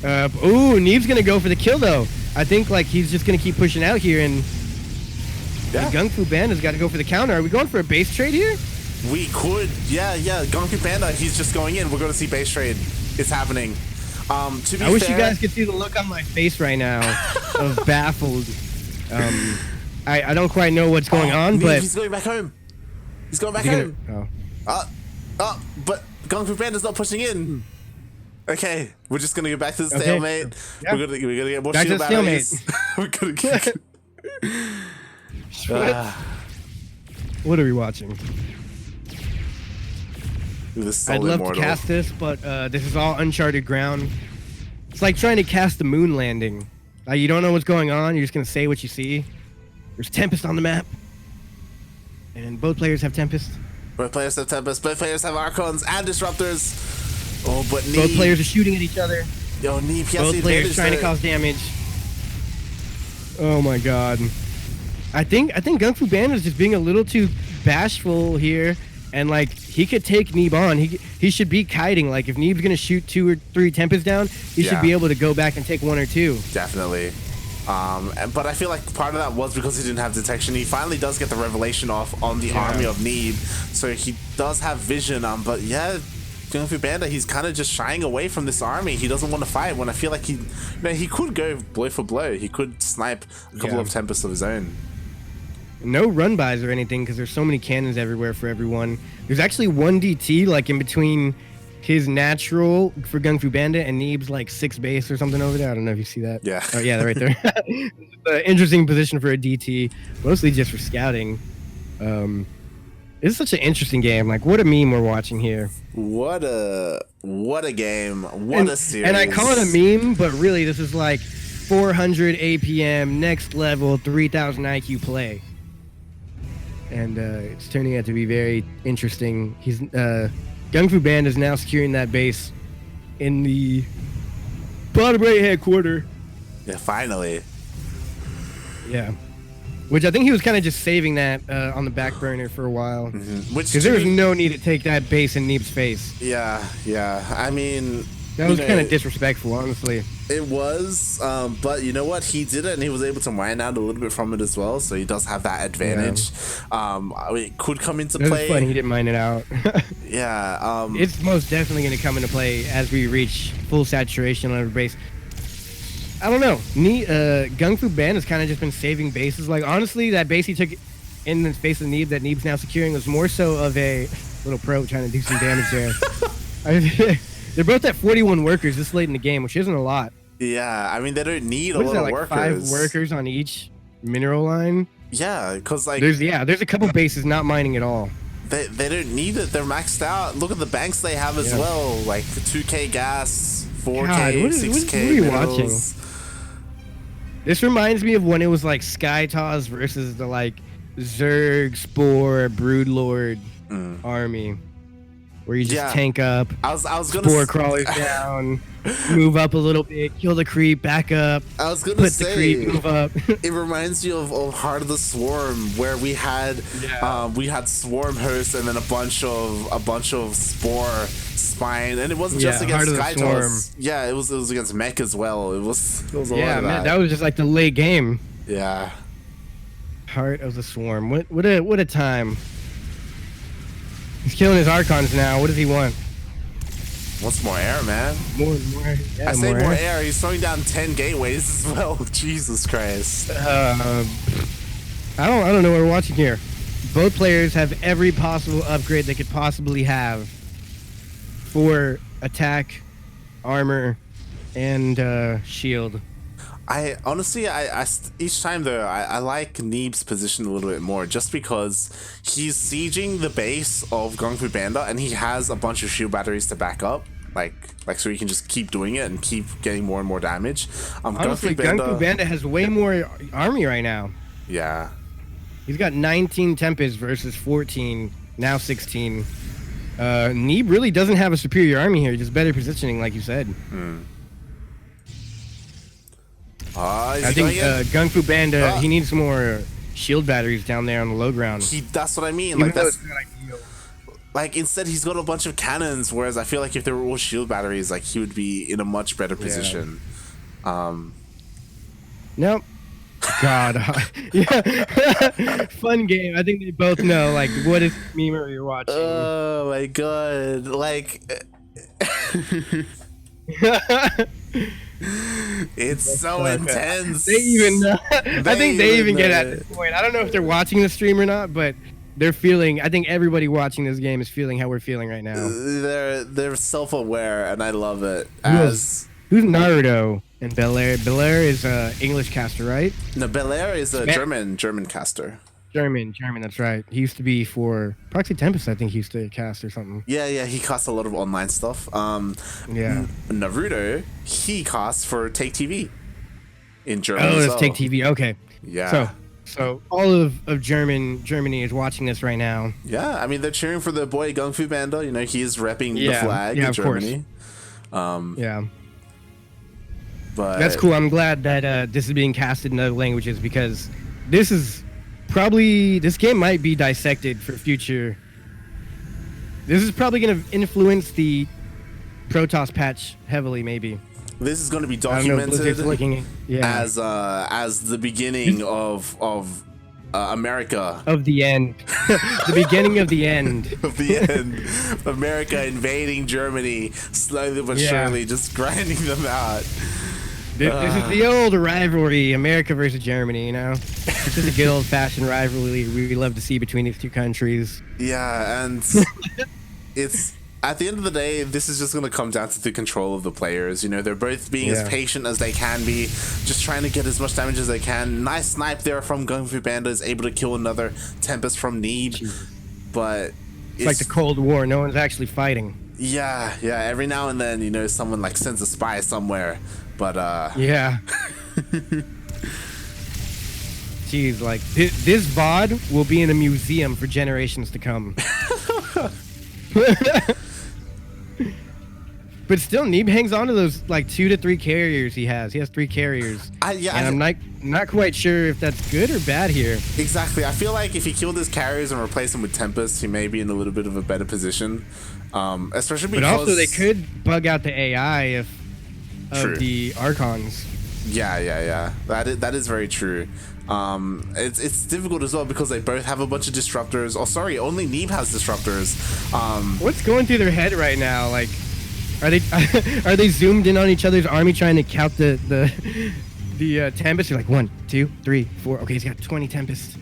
Ooh, Neeb's gonna go for the kill though. I think like he's just gonna keep pushing out here, and GunGFuBanda's got to go for the counter. Are we going for a base trade here? We could, yeah. GunGFuBanda, he's just going in. We're going to see base trade. It's happening. To be I wish you guys could see the look on my face right now of baffled. I don't quite know what's going on, but he's going back home. He's going back home. But GunGFuBanda's not pushing in. Okay, we're just gonna go back to the stalemate. Yeah. We're gonna get more shield batteries. We're gonna get. What are we watching? I'd love to cast this, but this is all uncharted ground. It's like trying to cast the moon landing. You don't know what's going on. You're just gonna say what you see. There's Tempest on the map, and both players have Tempest. Both players have Tempest. Both players have Archons and Disruptors. Oh, but Neeb, both players are shooting at each other. Yo, Neeb, he has both players trying to cause damage. Oh my god. I think GunGFuBanda is just being a little too bashful here, and like he could take Neeb on. He should be kiting. Like if Neeb's gonna shoot 2 or 3 Tempests down, he should be able to go back and take 1 or 2. Definitely. But I feel like part of that was because he didn't have detection. He finally does get the revelation off on the army of Neeb, so he does have vision. But yeah, GunGFuBanda, he's kind of just shying away from this army. He doesn't want to fight. When I feel like he could go blow for blow. He could snipe a couple of Tempests of his own. No run bys or anything because there's so many cannons everywhere for everyone. There's actually 1 DT like in between his natural for GunGFuBanda and Neeb's like 6 base or something over there. I don't know if you see that. Yeah. Oh yeah, right there. Interesting position for a DT, mostly just for scouting. It's such an interesting game. Like what a meme we're watching here. What a game. What a series. And I call it a meme, but really this is like 400 APM, next level, 3000 IQ play. And it's turning out to be very interesting. GunGFuBanda is now securing that base in the bottom right hand quarter. Yeah, finally. Yeah. Which I think he was kind of just saving that on the back burner for a while. Because there was no need to take that base in Neeb's face. Yeah. I mean... That was kind of disrespectful, honestly. It was, but you know what? He did it, and he was able to mine out a little bit from it as well, so he does have that advantage. It could come into play. It was fun. He didn't mine it out. Yeah. It's most definitely going to come into play as we reach full saturation on our base. I don't know. GunGFuBanda has kind of just been saving bases. Like, honestly, that base he took in the face of Neeb that Neeb's now securing was more so of a little pro trying to do some damage there. They're both at 41 workers this late in the game, which isn't a lot. Yeah, I mean, they don't need a lot of workers. 5 workers on each mineral line? Yeah, because like... There's a couple bases not mining at all. They don't need it. They're maxed out. Look at the banks they have as well. Like 2K gas, 4K, God, 6K what are you watching? This reminds me of when it was like Skytoss versus the like Zerg, Spore, Broodlord army. Where you just tank up, I was gonna Spore crawlers down, move up a little bit, kill the creep, back up. I was gonna put say, the creep, move up. It reminds you of Heart of the Swarm, where we had Swarm hosts and then a bunch of Spore spine, and it wasn't just against Skytoss. Yeah, it was against Mech as well. It was a lot of man, that was just like the late game. Yeah. Heart of the Swarm. What a time. He's killing his Archons now. What does he want? Wants more air, man. More. Yeah, I say more air. He's throwing down 10 gateways as well. Jesus Christ. I don't know what we're watching here. Both players have every possible upgrade they could possibly have for attack, armor, and shield. I honestly, each time though, I like Neeb's position a little bit more, just because he's sieging the base of GunGFuBanda and he has a bunch of shield batteries to back up, like so he can just keep doing it and keep getting more and more damage. Honestly, GunGFuBanda has way more army right now. Yeah. He's got 19 Tempests versus 14, now 16. Neeb really doesn't have a superior army here, just better positioning, like you said. I think GunGFuBanda, he needs more shield batteries down there on the low ground. That's what I mean. Like, that's like, instead he's got a bunch of cannons, whereas I feel like if there were all shield batteries, like, he would be in a much better position. Nope. God. Yeah. Fun game. I think they both know, like, what is meme are you watching? Oh my god. Like it's so intense. They even know. I think they even get at this point. I don't know if they're watching the stream or not, but they're feeling, I think everybody watching this game is feeling how we're feeling right now. They're self-aware, and I love it. Who's Naruto and Belair? Belair is English caster, right? No, Belair is a German caster. German, that's right. He used to be for Proxy Tempest, I think he used to cast or something. Yeah, he casts a lot of online stuff. Naruto, he casts for Take TV in Germany. Oh, it's Take TV, okay. Yeah. So all of Germany is watching this right now. Yeah, I mean, they're cheering for the boy GunGFuBanda. You know, he's repping the flag in Germany. Yeah. But that's cool. I'm glad that this is being casted in other languages, because this is probably, this game might be dissected for future. This is probably going to influence the Protoss patch heavily, maybe. This is going to be documented as the beginning of America. Of the end. The beginning of the end. Of the end. America invading Germany, slowly but surely, just grinding them out. This is the old rivalry, America versus Germany, you know? It's just a good old-fashioned rivalry we love to see between these two countries. Yeah, and it's, at the end of the day, this is just going to come down to the control of the players. You know, they're both being as patient as they can be, just trying to get as much damage as they can. Nice snipe there from GunGFuBanda, is able to kill another Tempest from Neeb, but it's like the Cold War, no one's actually fighting. Yeah, every now and then, you know, someone like sends a spy somewhere, but yeah. Jeez, like this VOD will be in a museum for generations to come. But still, Neeb hangs on to those like 2 to 3 carriers he has. He has 3 carriers. And I'm not quite sure if that's good or bad here. Exactly. I feel like if he killed his carriers and replaced them with Tempest, he may be in a little bit of a better position. Especially because... But also, they could bug out the AI of the Archons. Yeah. That is very true. It's difficult as well because they both have a bunch of disruptors. Oh, sorry, only Neeb has disruptors. What's going through their head right now? Like, are they zoomed in on each other's army trying to count the Tempest? You're like 1, 2, 3, 4. Okay, he's got 20 Tempests.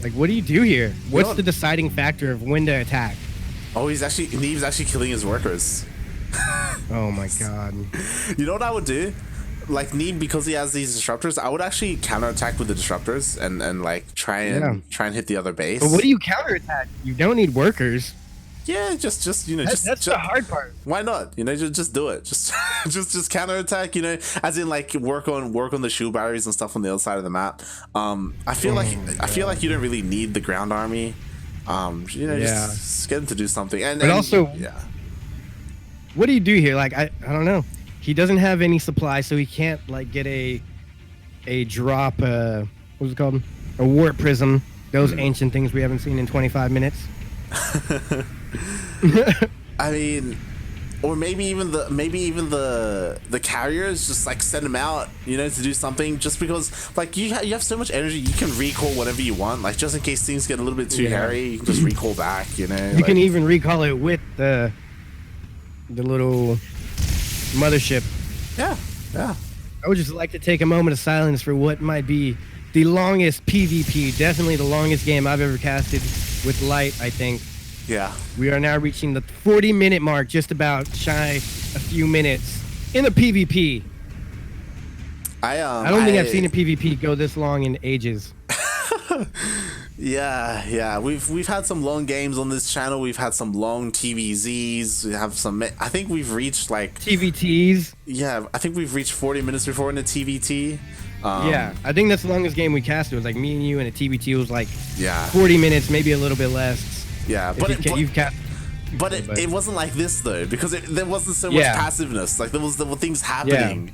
Like, what do you do here? What's the deciding factor of when to attack? Oh, Neeb's actually killing his workers. Oh my god. You know what I would do? Like Neeb, because he has these disruptors, I would actually counterattack with the disruptors and like try and hit the other base. But what do you counterattack? You don't need workers. Yeah, just you know, that's the hard part. Why not? You know, just do it. Just counterattack. You know, as in like work on the shield batteries and stuff on the other side of the map. I feel like you don't really need the ground army. You know, just get him to do something. But also, what do you do here? Like I don't know. He doesn't have any supply, so he can't like get a drop. What's it called? A warp prism. Those ancient things we haven't seen in 25 minutes. I mean, or maybe even the carriers, just like send them out, you know, to do something. Just because like you have so much energy, you can recall whatever you want. Like just in case things get a little bit too hairy, you can just recall back. You know, you can even recall it with the little mothership. Yeah. I would just like to take a moment of silence for what might be the longest PvP, definitely the longest game I've ever casted with light, I think. Yeah. We are now reaching the 40-minute mark, just about shy a few minutes in the PvP. I don't think I've seen a PvP go this long in ages. Yeah. We've had some long games on this channel. We've had some long TVZs. We have some. I think we've reached like TVTs. Yeah, I think we've reached 40 minutes before in a TVT. Yeah, I think that's the longest game we casted. It was like me and you, and a TVT was like 40 minutes, maybe a little bit less. Yeah, but it wasn't like this though, because there wasn't so much passiveness. Like there were things happening.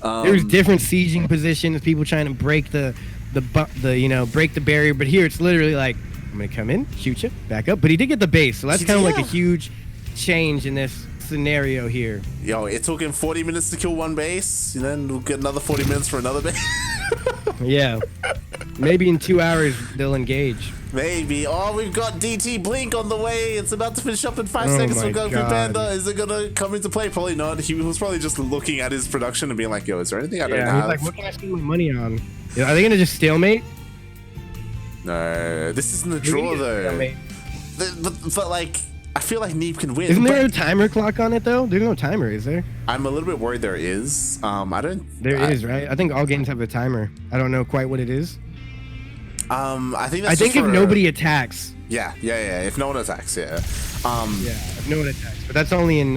There's different sieging positions, people trying to break the break the barrier, but here it's literally like, I'm gonna come in, shoot you, back up. But he did get the base, so that's kind of like a huge change in this scenario here. Yo, it took him 40 minutes to kill one base, and then we'll get another 40 minutes for another base. Yeah, maybe in 2 hours they'll engage. Maybe. Oh, we've got DT Blink on the way. It's about to finish up in 5 seconds for GunGFuBanda. Is it gonna come into play? Probably not. He was probably just looking at his production and being like, yo, is there anything I don't have? He's like, what can I spend my money on? Are they gonna just stalemate? No, this isn't a draw though. But like, I feel like Neeb can win. Isn't there a timer clock on it though? There's no timer, is there? I'm a little bit worried there is. I don't. There is, right? I think all games have a timer. I don't know quite what it is. I think if nobody attacks. Yeah. If no one attacks, yeah. If no one attacks, but that's only in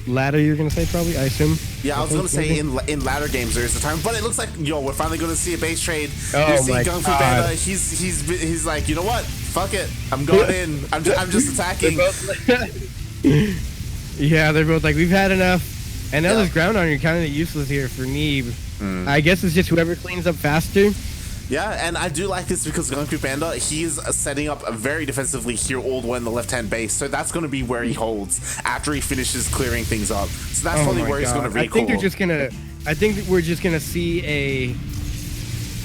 ladder. You're gonna say probably, I assume. Yeah, I was gonna say in ladder games there is a time, but it looks like we're finally gonna see a base trade. Oh you see my GunGFuBanda, he's like, you know what? Fuck it, I'm going in. I'm just attacking. Yeah, they're both like, we've had enough. And now this ground armor kind of useless here for Neeb. I guess it's just whoever cleans up faster. Yeah, and I do like this because GunGFuBanda, he's setting up very defensively here all the way in the left-hand base. So that's going to be where he holds after he finishes clearing things up. So that's probably where he's going to recall. I think we're just gonna see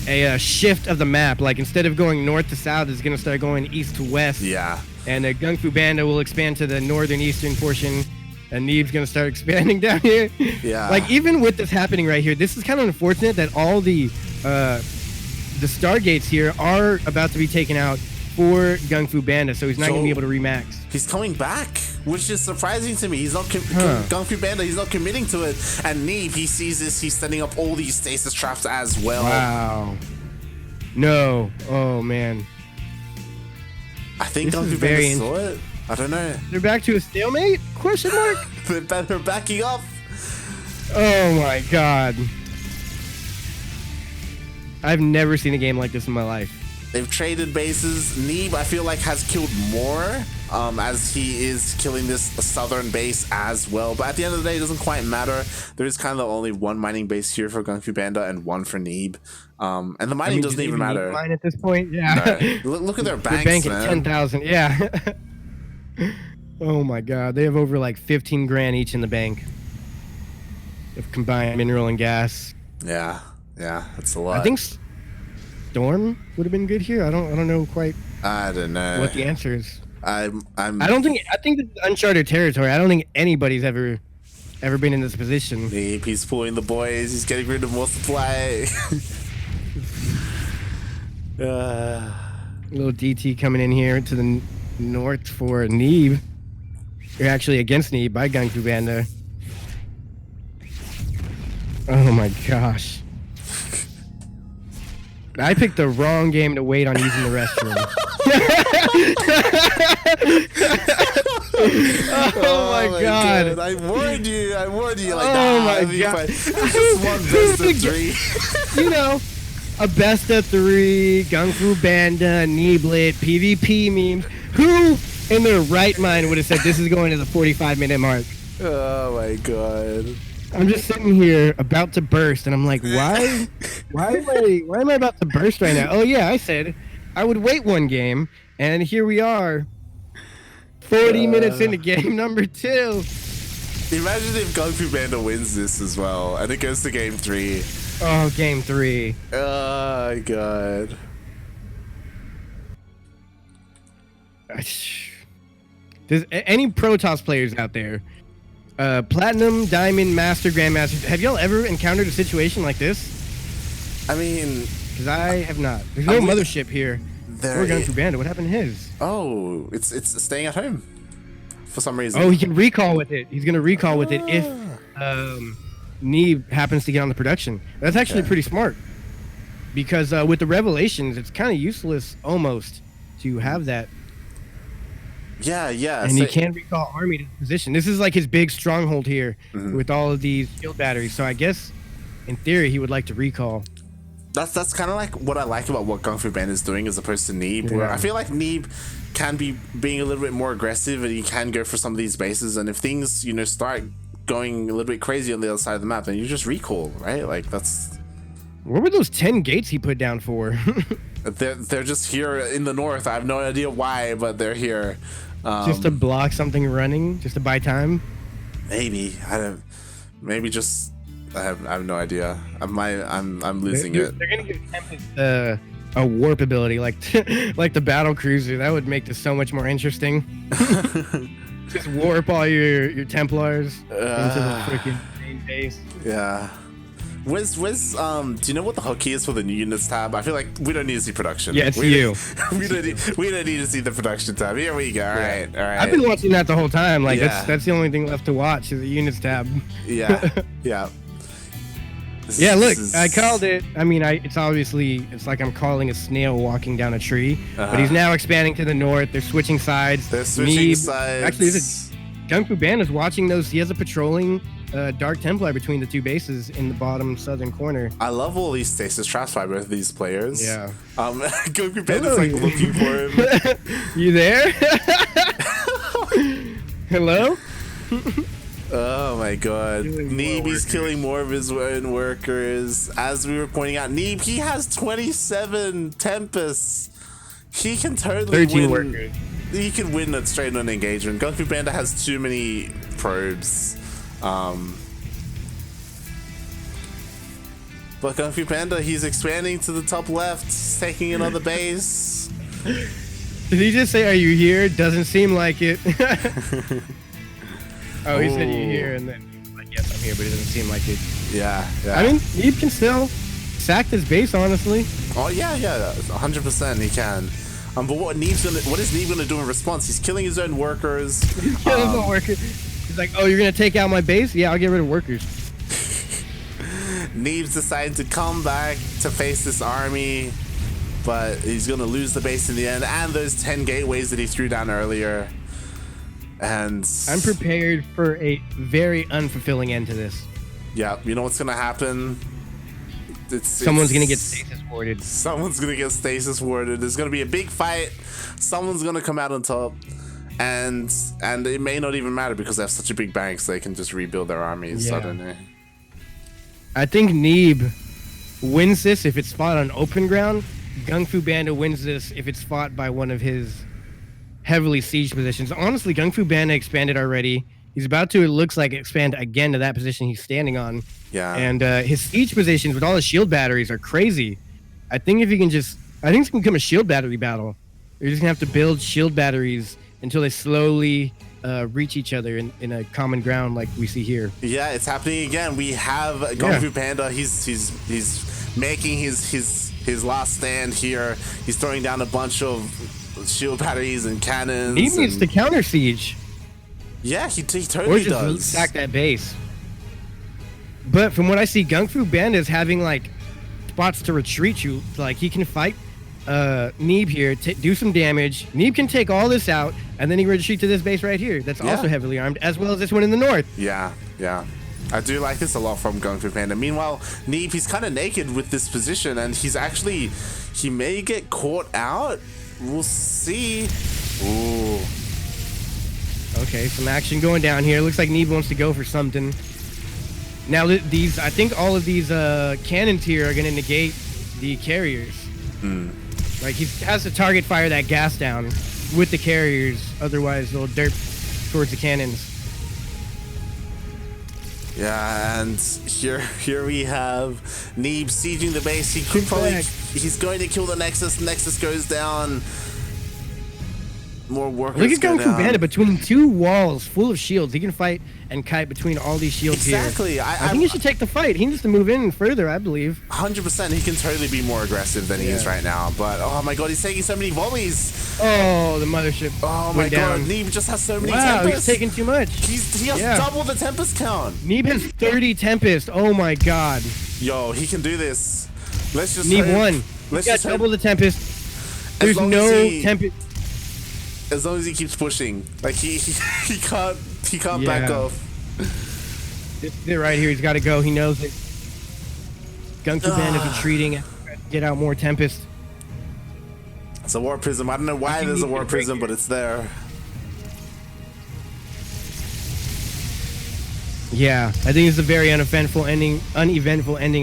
a shift of the map. Like instead of going north to south, it's gonna start going east to west. Yeah. And GunGFuBanda will expand to the northern eastern portion. And Neeb's gonna start expanding down here. Yeah. Like even with this happening right here, this is kind of unfortunate that all the Stargates here are about to be taken out for GunGFuBanda, so he's not going to be able to remax. He's coming back, which is surprising to me. He's not GunGFuBanda, he's not committing to it. And Neeb, he sees this, he's setting up all these stasis traps as well. Wow. No. Oh, man. I think GunGFuBanda saw it. I don't know. They're back to a stalemate? Question mark? They're backing up. Oh, my God. I've never seen a game like this in my life. They've traded bases. Neeb, I feel like, has killed more as he is killing this southern base as well. But at the end of the day, it doesn't quite matter. There is kind of only one mining base here for GunGFuBanda and one for Neeb. And the mining doesn't even matter. Mine at this point, yeah. No. Look at their banks, They're banking 10,000, yeah. Oh my God, they have over like 15 grand each in the bank of combined mineral and gas. Yeah, that's a lot. I think Storm would have been good here. I don't know quite. I don't know what the answer is. I think this is uncharted territory. I don't think anybody's ever been in this position. He's pulling the boys. He's getting rid of more supply. Little DT coming in here to the north for Neeb. You're actually against Neeb by GunGFuBanda. Oh my gosh. I picked the wrong game to wait on using the restroom. Oh my God. I warned you. Like, oh my God. It's just one best of three. You know, a best of three, GunGFuBanda, Neeblit, PvP memes. Who in their right mind would have said this is going to the 45-minute mark? Oh my God. I'm just sitting here about to burst, and I'm like, why am I about to burst right now? Oh yeah, I said I would wait one game, and here we are, 40 minutes into game number 2. Imagine if GunGFuBanda wins this as well, and it goes to game 3. Oh, game 3. Oh my God. There's any Protoss players out there? Platinum, Diamond, Master, Grandmaster. Have y'all ever encountered a situation like this? I mean, because I have not. There's no mothership here. Or GunGFuBanda. What happened to his? Oh, it's staying at home for some reason. Oh, he can recall with it. He's gonna recall with it if Neeb happens to get on the production. That's actually pretty smart. Because with the Revelations, it's kind of useless almost to have that. Yeah. And he can recall army to position. This is like his big stronghold here with all of these shield batteries. So I guess, in theory, he would like to recall. That's kind of like what I like about what GunGFuBanda is doing as opposed to Neeb. Where I feel like Neeb can be being a little bit more aggressive and he can go for some of these bases. And if things, start going a little bit crazy on the other side of the map, then you just recall, right? Like that's. What were those 10 gates he put down for? They're just here in the north. I have no idea why, but they're here. Just to block something running, just to buy time. Maybe I don't. Maybe just I have no idea. I'm losing it. They're gonna give Tempest a warp ability, like like the battle cruiser. That would make this so much more interesting. Just warp all your Templars into the freaking main base. Yeah. Where's do you know what the hotkey is for the new units tab? I feel like we don't need to see production. Yeah, it's you. we don't need to see the production tab. Here we go. All right. I've been watching that the whole time. Like that's the only thing left to watch is the units tab. Yeah. Yeah, look, I called it. I mean, it's like I'm calling a snail walking down a tree. But he's now expanding to the north. They're switching sides. Actually, GunGFuBanda is watching those. He has a patrolling Dark Templar between the two bases in the bottom southern corner. I love all these stasis traps by both of these players. Yeah. GunGFuBanda's like looking for him. You there? Hello? Oh my god. Neeb is killing more of his own workers. As we were pointing out, Neeb, he has 27 Tempests. He can totally 13 win. workers. He can win a straight on engagement. GunGFuBanda has too many probes. But GunGFuBanda, he's expanding to the top left. He's taking another base. Did he just say, "Are you here?" Doesn't seem like it. Oh, he said you're here, and then he was like, yes, I'm here, but it doesn't seem like it. Yeah. I mean, Neeb can still sack this base, honestly. Oh, yeah, 100% he can. But what is Neeb gonna do in response? He's killing his own workers. He's killing his own workers. He's like, oh, you're gonna take out my base? Yeah, I'll get rid of workers. Neeb's decided to come back to face this army, but he's gonna lose the base in the end, and those 10 gateways that he threw down earlier. And I'm prepared for a very unfulfilling end to this. Yeah, you know what's gonna happen? Someone's gonna get stasis warded. Someone's gonna get stasis warded. There's gonna be a big fight. Someone's gonna come out on top, and it may not even matter because they have such a big bank, so they can just rebuild their armies. Yeah. I don't know. I think Neeb wins this if it's fought on open ground. GunGFuBanda wins this if it's fought by one of his heavily siege positions. Honestly, GunGFuBanda expanded already. He's about to, it looks like, expand again to that position he's standing on. Yeah. And his siege positions with all his shield batteries are crazy. I think it's gonna become a shield battery battle. You're just gonna have to build shield batteries until they slowly reach each other in a common ground like we see here. Yeah, it's happening again. We have GunGFuBanda. He's making his last stand here. He's throwing down a bunch of shield batteries and cannons. He needs to counter siege. Yeah, he totally does. Or just sack that base. But from what I see, GunGFuBanda is having like spots to retreat you. Like he can fight Neeb here, do some damage. Neeb can take all this out, and then he retreat to this base right here. That's also heavily armed, as well as this one in the north. Yeah. I do like this a lot from GunGFuBanda. Meanwhile, Neeb, he's kind of naked with this position, and he may get caught out. We'll see. Ooh. Okay, some action going down here. Looks like Neeb wants to go for something. Now, I think all of these cannons here are going to negate the carriers. Like, he has to target fire that gas down with the carriers. Otherwise, they'll derp towards the cannons. Yeah, and here we have Neeb sieging the base. He's going to kill the Nexus. Nexus goes down. More workers. Look at GunGFuBanda between two walls full of shields. He can fight and kite between all these shields here. Exactly. I think he should take the fight. He needs to move in further, I believe. 100%. He can totally be more aggressive than he is right now. But oh my god, he's taking so many volleys. Oh, the mothership. Oh my god, Neeb just has so many Tempests. He's taking too much. He has double the Tempest count. Neeb has 30 Tempest. Oh my god. Yo, he can do this. Let's just Neeb won. He's got double the Tempest. There's no Tempest. As long as he keeps pushing, like he can't back off. This is it right here. He's got to go. He knows it. GunGFuBanda is retreating. Get out more Tempest. It's a war prism. I don't know why there's a war prism, but it's there. Yeah, I think it's a very uneventful ending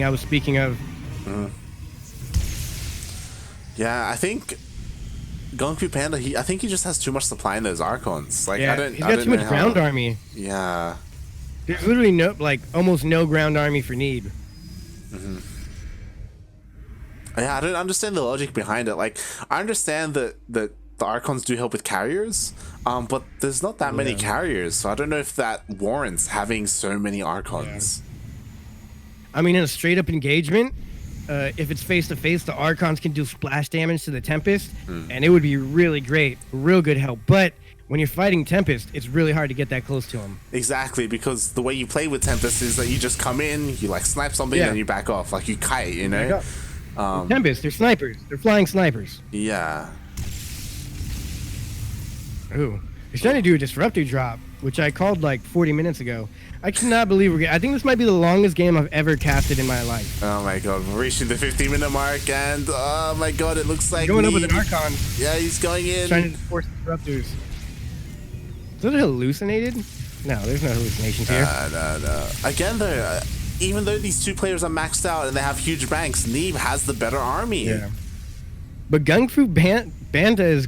I was speaking of. Yeah, I think GunGFuBanda, I think he just has too much supply in those Archons. Like, yeah, he's got too much ground army. Yeah. There's literally no, like, almost no ground army for Neeb. Yeah, I don't understand the logic behind it. Like, I understand that the Archons do help with carriers, but there's not that many carriers, so I don't know if that warrants having so many Archons. I mean, in a straight-up engagement, if it's face-to-face, the Archons can do splash damage to the Tempest, and it would be really great, real good help. But when you're fighting Tempest, it's really hard to get that close to him. Exactly, because the way you play with Tempest is that you just come in, you, like, snipe something, and you back off. Like, you kite, you know? Tempest, they're snipers. They're flying snipers. Yeah. Ooh. He's trying to do a disruptor drop, which I called like 40 minutes ago. I cannot believe I think this might be the longest game I've ever casted in my life. Oh my god, we're reaching the 15-minute mark, and oh my god, it looks like going up with an Archon. Yeah, he's going in. Trying to force disruptors. Is it hallucinated? No, there's no hallucinations here. No. Again, though, even though these two players are maxed out and they have huge banks, Neeb has the better army. Yeah. But GunGFuBanda is...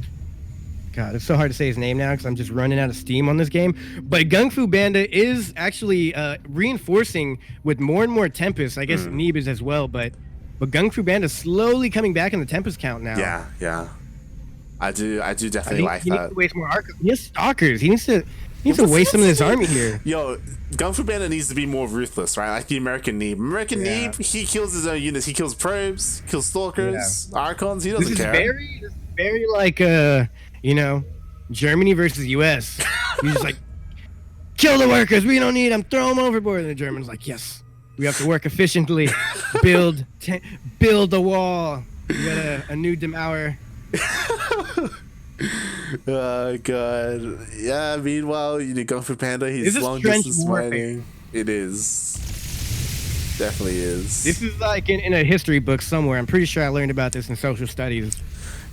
God, it's so hard to say his name now because I'm just running out of steam on this game. But GunGFuBanda is actually reinforcing with more and more Tempest. I guess Neeb is as well, but GunGFuBanda is slowly coming back in the Tempest count now. Yeah. I do definitely like that. He needs to waste more Archons. He has Stalkers. He needs to waste some of his army here. Yo, GunGFuBanda needs to be more ruthless, right? Like the American Neeb. Neeb, he kills his own units. He kills probes, kills Stalkers, Archons. He doesn't care. This is very like you know, Germany versus U.S. He's just like, kill the workers. We don't need them. Throw them overboard. And the Germans like, yes, we have to work efficiently. Build the wall. We got a new Demauer. Oh god. Yeah. Meanwhile, you know, GunGFuBanda, he's long distance mining. It is. Definitely is. This is like in a history book somewhere. I'm pretty sure I learned about this in social studies.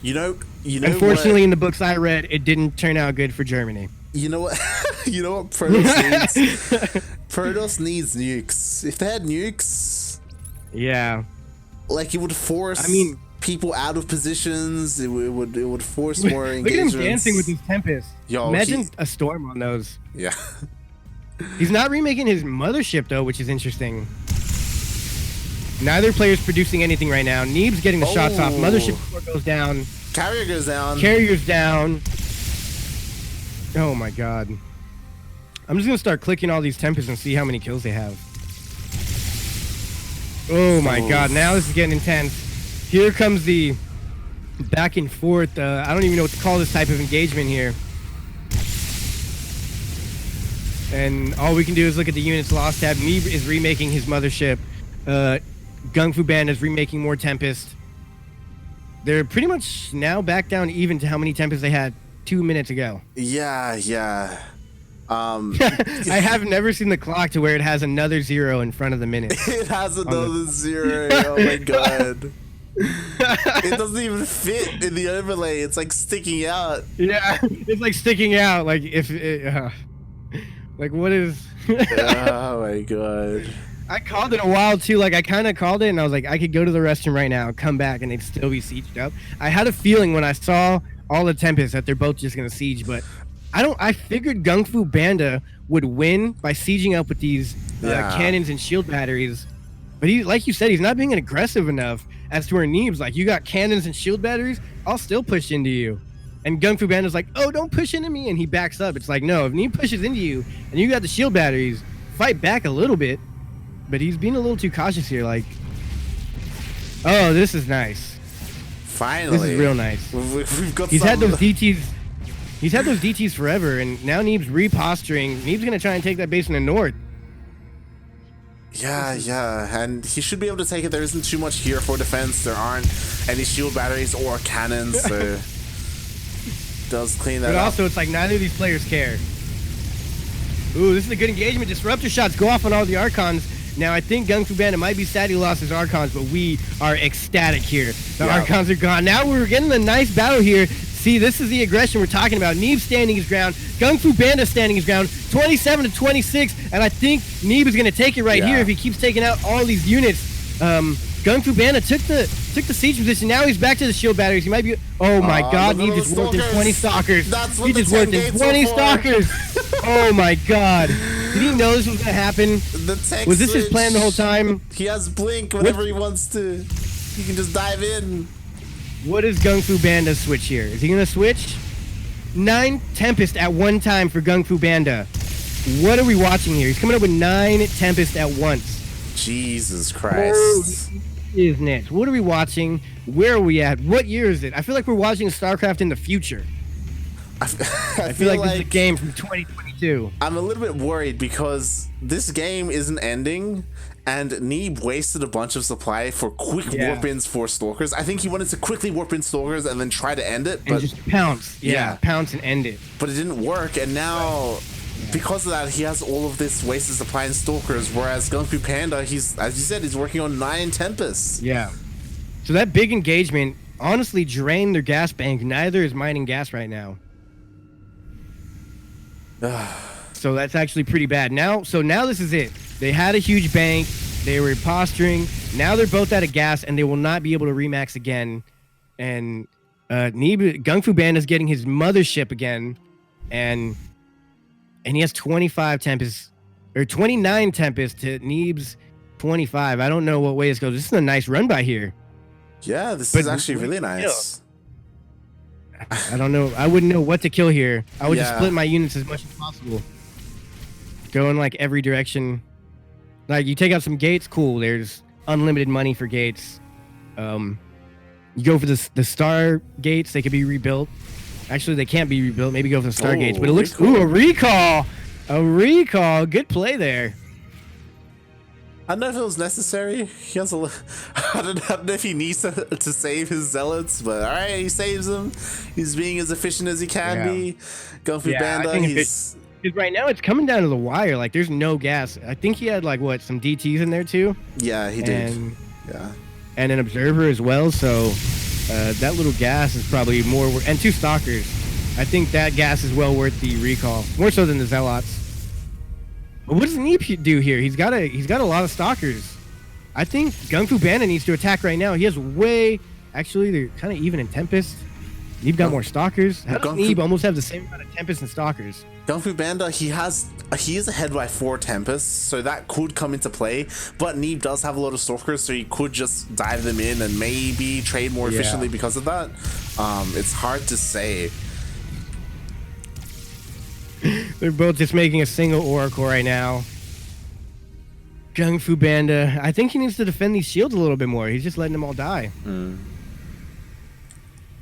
You know. Unfortunately, in the books I read, it didn't turn out good for Germany. You know what? You know what Protoss needs? Protoss needs nukes. If they had nukes, like it would force. I mean, people out of positions. It would force more engagements. Look at him dancing with his Tempest. Yo, imagine a storm on those. Yeah. He's not remaking his mothership though, which is interesting. Neither player's producing anything right now. Neeb's getting the shots off. Mothership goes down. Carrier goes down. Carrier's down. Oh my god. I'm just gonna start clicking all these Tempests and see how many kills they have. Oh my god, now this is getting intense. Here comes the back and forth. I don't even know what to call this type of engagement here. And all we can do is look at the units lost tab. Neeb is remaking his mothership. GunGFuBanda is remaking more Tempest. They're pretty much now back down even to how many Tempests they had 2 minutes ago. Yeah. I have never seen the clock to where it has another 0 in front of the minute. It has another 0. Oh my god. It doesn't even fit in the overlay. It's like sticking out. Yeah, it's like sticking out. Like if it, like what is? Oh my god. I called it a while too. Like I kind of called it, and I was like, I could go to the restroom right now, come back, and they'd still be sieged up. I had a feeling when I saw all the Tempests that they're both just gonna siege, but I figured GunGFuBanda would win by sieging up with these cannons and shield batteries. But he, like you said, he's not being aggressive enough. As to where Neeb's like, you got cannons and shield batteries, I'll still push into you. And GunGFuBanda's like, oh, don't push into me, and he backs up. It's like, no, if Neeb pushes into you and you got the shield batteries, fight back a little bit. But he's being a little too cautious here. Like, oh, this is nice. Finally, this is real nice. We've got. He's had those DTs. He's had those DTs forever, and now Neeb's reposturing. Neeb's gonna try and take that base in the north. Yeah, and he should be able to take it. There isn't too much here for defense. There aren't any shield batteries or cannons, so does clean that up. But also, it's like neither of these players care. Ooh, this is a good engagement. Disruptor shots go off on all the Archons. Now, I think GunGFuBanda might be sad he lost his Archons, but we are ecstatic here. The Archons are gone. Now we're getting a nice battle here. See, this is the aggression we're talking about. Neeb standing his ground. GunGFuBanda standing his ground. 27-26, and I think Neeb is going to take it right here if he keeps taking out all these units. GunGFuBanda took the siege position. Now he's back to the shield batteries. He might be. Oh my God! Neeb just worked in 20 stalkers. He just worked in 20 stalkers. Oh my God! Did he know this was going to happen? Was this his plan the whole time? He has blink whenever he wants to. He can just dive in. What is GunGFuBanda switch here? Is he going to switch? 9 Tempest at one time for GunGFuBanda. What are we watching here? He's coming up with 9 Tempest at once. Jesus Christ. Is next. What are we watching? Where are we at? What year is it? I feel like we're watching StarCraft in the future. I feel like this is a game from 2022. I'm a little bit worried because this game isn't ending. And Neeb wasted a bunch of supply for quick warp-ins for Stalkers. I think he wanted to quickly warp in Stalkers and then try to end it. But and just pounce. Pounce and end it. But it didn't work, and now, because of that, he has all of this wasted supply in Stalkers, whereas GunGFuBanda, he's, as you said, he's working on 9 Tempests. Yeah. So that big engagement honestly drained their gas bank. Neither is mining gas right now. So that's actually pretty bad. Now this is it. They had a huge bank. They were posturing. Now they're both out of gas, and they will not be able to remax again. And GunGFuBanda is getting his mothership again, and he has 25 Tempest or 29 Tempest to Neeb's 25. I don't know what way this goes. This is a nice run by here. Yeah, this is actually really nice. I don't know. I wouldn't know what to kill here. I would just split my units as much as possible. Go in like every direction. Like you take out some gates, cool. There's unlimited money for gates. You go for the star gates. They could be rebuilt. Actually, they can't be rebuilt. Maybe go for the star gates. But it looks a recall. A recall. Good play there. I don't know if it was necessary. He has I don't know if he needs to save his zealots, but all right, he saves them. He's being as efficient as he can be. GunGFuBanda, he's. Right now, it's coming down to the wire. Like, there's no gas. I think he had, like, what, some DTs in there, too? Yeah, he did. Yeah. And an observer as well, so that little gas is probably more... And 2 stalkers. I think that gas is well worth the recall. More so than the zealots. But what does Neeb do here? He's got a lot of stalkers. I think GunGFuBanda needs to attack right now. He has way... Actually, they're kind of even in Tempest. Neeb got more stalkers. How does Neeb almost have the same amount of Tempest and stalkers? GunGFuBanda, he is ahead by 4 Tempests, so that could come into play. But Neeb does have a lot of stalkers, so he could just dive them in and maybe trade more efficiently because of that. It's hard to say. They're both just making a single Oracle right now. GunGFuBanda, I think he needs to defend these shields a little bit more. He's just letting them all die.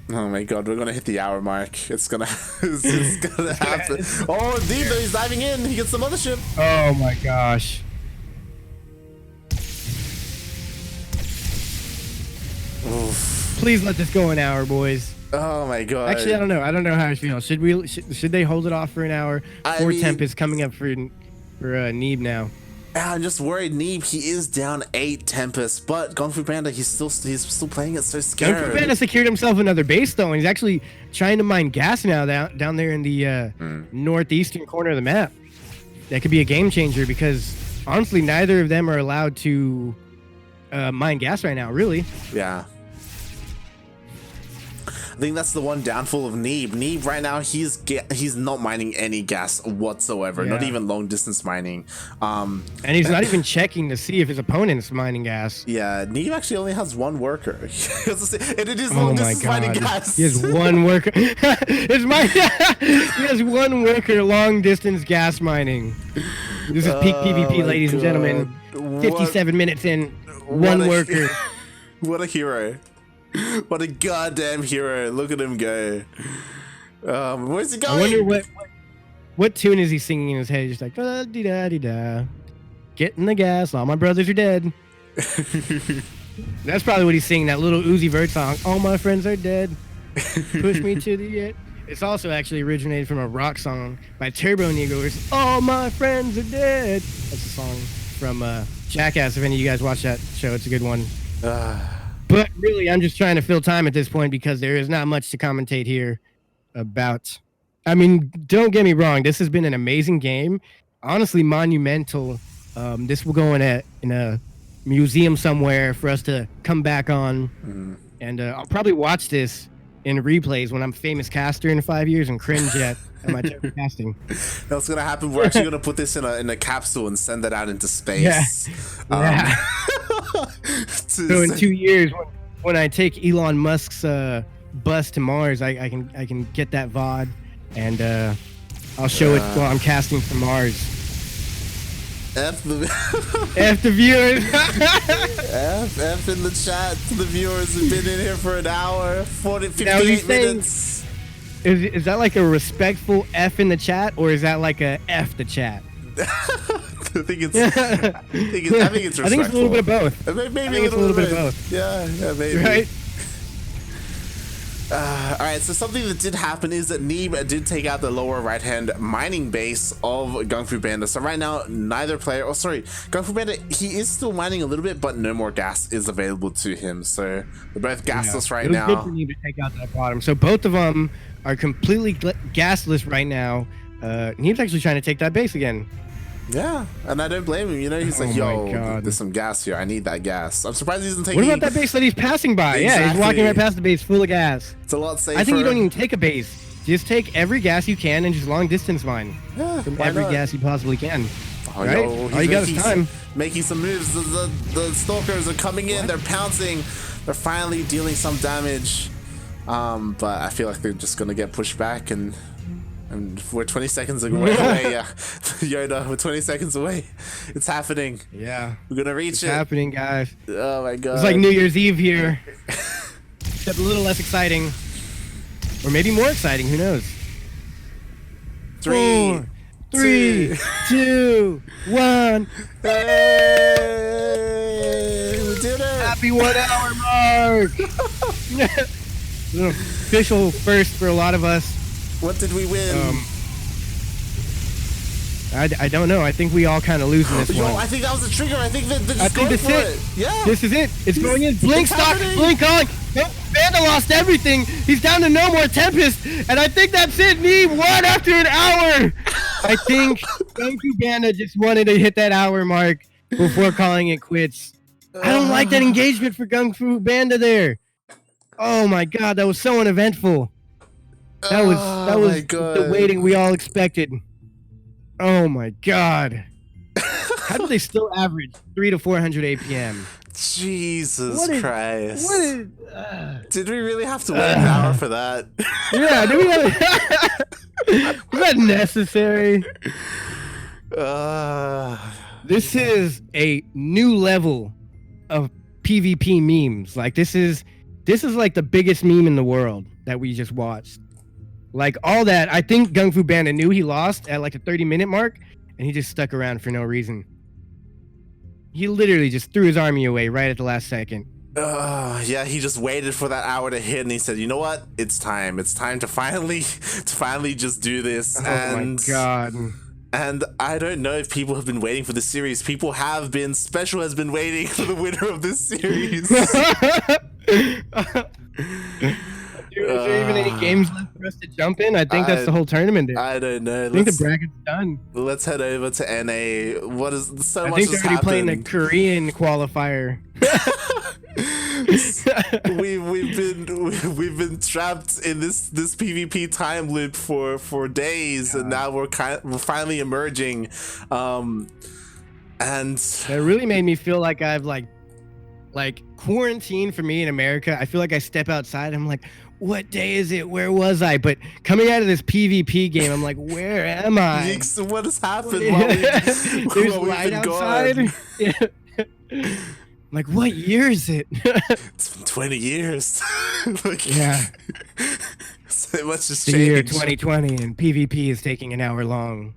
Oh my God, we're gonna hit the hour mark. It's gonna happen. Oh, indeed, he's diving in. He gets the mothership. Oh my gosh. Oof. Please let this go an hour, boys. Oh my God. Actually, I don't know. I don't know how I feel. Should they hold it off for an hour? 4 Tempest coming up for Neeb now. I'm just worried. Neeb, he is down 8 Tempests, but GunGFuBanda, he's still playing it so scared. GunGFuBanda secured himself another base though, and he's actually trying to mine gas now down there in the northeastern corner of the map. That could be a game changer because honestly, neither of them are allowed to mine gas right now. Really? Yeah. I think that's the one downfall of Neeb. Neeb right now, he's not mining any gas whatsoever, not even long distance mining. And he's not even checking to see if his opponent's mining gas. Yeah, Neeb actually only has 1 worker. And it is long distance mining gas. He has 1 worker. He has 1 worker long distance gas mining. This is peak PvP, ladies and gentlemen. 57 minutes in, 1 worker. What a hero. What a goddamn hero. Look at him go. Where's he going? I wonder what tune is he singing in his head? Just like, da-dee-da-dee-da. Getting the gas. All my brothers are dead. That's probably what he's singing, that little Uzi Vert song. All my friends are dead. Push me to the end. It's also actually originated from a rock song by Turbo Negro. It's All My Friends Are Dead. That's a song from Jackass. If any of you guys watch that show, it's a good one. But really, I'm just trying to fill time at this point because there is not much to commentate here. about. I mean, don't get me wrong. This has been an amazing game. Honestly, monumental. This will go in a museum somewhere for us to come back on, and I'll probably watch this in replays when I'm famous caster in 5 years and cringe at my terrible casting. That's gonna happen. We're actually gonna put this in a capsule and send that out into space. Yeah. So in 2 years, when I take Elon Musk's bus to Mars, I can get that VOD and I'll show it while I'm casting from Mars. F the viewers. F in the chat to the viewers who've been in here for an hour, 58 minutes. Is that like a respectful F in the chat, or is that like a F the chat? I think it's respectful. I think it's Maybe it's a little bit of both. Yeah, maybe. Right. All right, so something that did happen is that Neeb did take out the lower right-hand mining base of GunGFuBanda. So right now, neither player, GunGFuBanda, he is still mining a little bit, but no more gas is available to him. So they're both gasless right now. It was good for Neeb to take out that bottom. So both of them are completely gasless right now. Neeb's actually trying to take that base again. Yeah, and I don't blame him. You know, he's like, yo, there's some gas here. I need that gas. I'm surprised he isn't taking... What about that base that he's passing by? Exactly. Yeah, he's walking right past the base full of gas. It's a lot safer. I think you don't even take a base. Just take every gas you can and just long distance mine. Yeah, from every gas you possibly can. Right? All you got is time. Making some moves. The stalkers are coming in. They're pouncing. They're finally dealing some damage. But I feel like they're just going to get pushed back and we're 20 seconds away. Yeah, Yoda, we're 20 seconds away. It's happening. Yeah, we're gonna reach it. It's happening, guys. Oh my god, it's like New Year's Eve here, except a little less exciting, or maybe more exciting. Who knows? 3, 3, 2, 1. Hey, we did it! Happy 1 hour mark. An official first for a lot of us. What did we win? I don't know. I think we all kind of lose in this one. I think that was the trigger. I think that I think that's it. Yeah. This is it. It's going in. Blink stock. Blink on. Nope. Banda lost everything. He's down to no more Tempest. And I think that's it. Neeb won after an hour. I think GunGFuBanda just wanted to hit that hour mark before calling it quits. I don't like that engagement for GunGFuBanda there. Oh my god, that was so uneventful. That was the waiting we all expected. Oh my god. How do they still average 300 to 400 APM? Jesus Christ. Did we really have to wait an hour for that? Yeah, did we have... Was that necessary? This is a new level of PvP memes. Like this is like the biggest meme in the world that we just watched. Like all that, I think GunGFuBanda knew he lost at like the 30-minute mark, and he just stuck around for no reason. He literally just threw his army away right at the last second. Yeah, he just waited for that hour to hit, and he said, "You know what? It's time. It's time to finally just do this." Oh my god. And I don't know if people have been waiting for this series. People have been. Special has been waiting for the winner of this series. Is there even any games left for us to jump in? I think that's the whole tournament. I don't know. I think the bracket's done. Let's head over to NA. What is so much? I think they're already playing the Korean qualifier. we've been trapped in this PvP time loop for days, and now we're finally emerging. And that really made me feel like I've like quarantine for me in America. I feel like I step outside. I'm like, what day is it? Where was I? But coming out of this PvP game, I'm like, where am I? What has happened? There's light outside. Like, what year is it? It's been 20 years. Yeah. So much has the changed. Year 2020, and PvP is taking an hour long.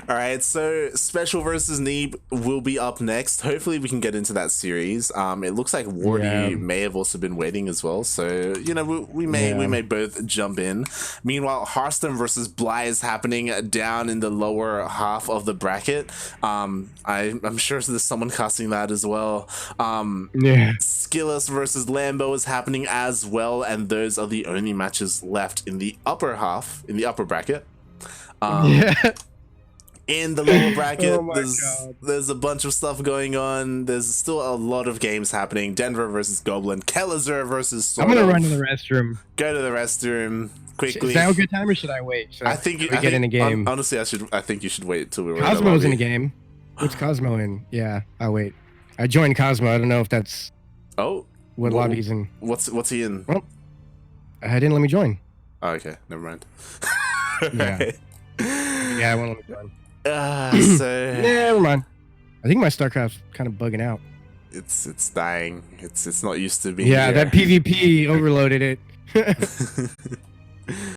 All right, so Special versus Neeb will be up next. Hopefully, we can get into that series. It looks like Wardy may have also been waiting as well, so you know we may both jump in. Meanwhile, Hearthstone versus Bly is happening down in the lower half of the bracket. I'm sure there's someone casting that as well. Skillus versus Lambo is happening as well, and those are the only matches left in the upper half, in the upper bracket. In the lower bracket, there's a bunch of stuff going on. There's still a lot of games happening. Denver versus Goblin, Kelazur versus Sword. I'm gonna run to the restroom. Go to the restroom quickly. Is that a good time, or should I wait? I think get in a game. Honestly, I think you should wait till we're Cosmo's in a game. What's Cosmo in? Yeah, I'll wait. I joined Cosmo. I don't know if that's what lobby he's in. What's he in? Well, I didn't let me join. Oh, okay, never mind. Yeah, I won't let me join. So never mind. I think my StarCraft's kind of bugging out. It's dying. It's not used to being. Yeah, that PvP overloaded it.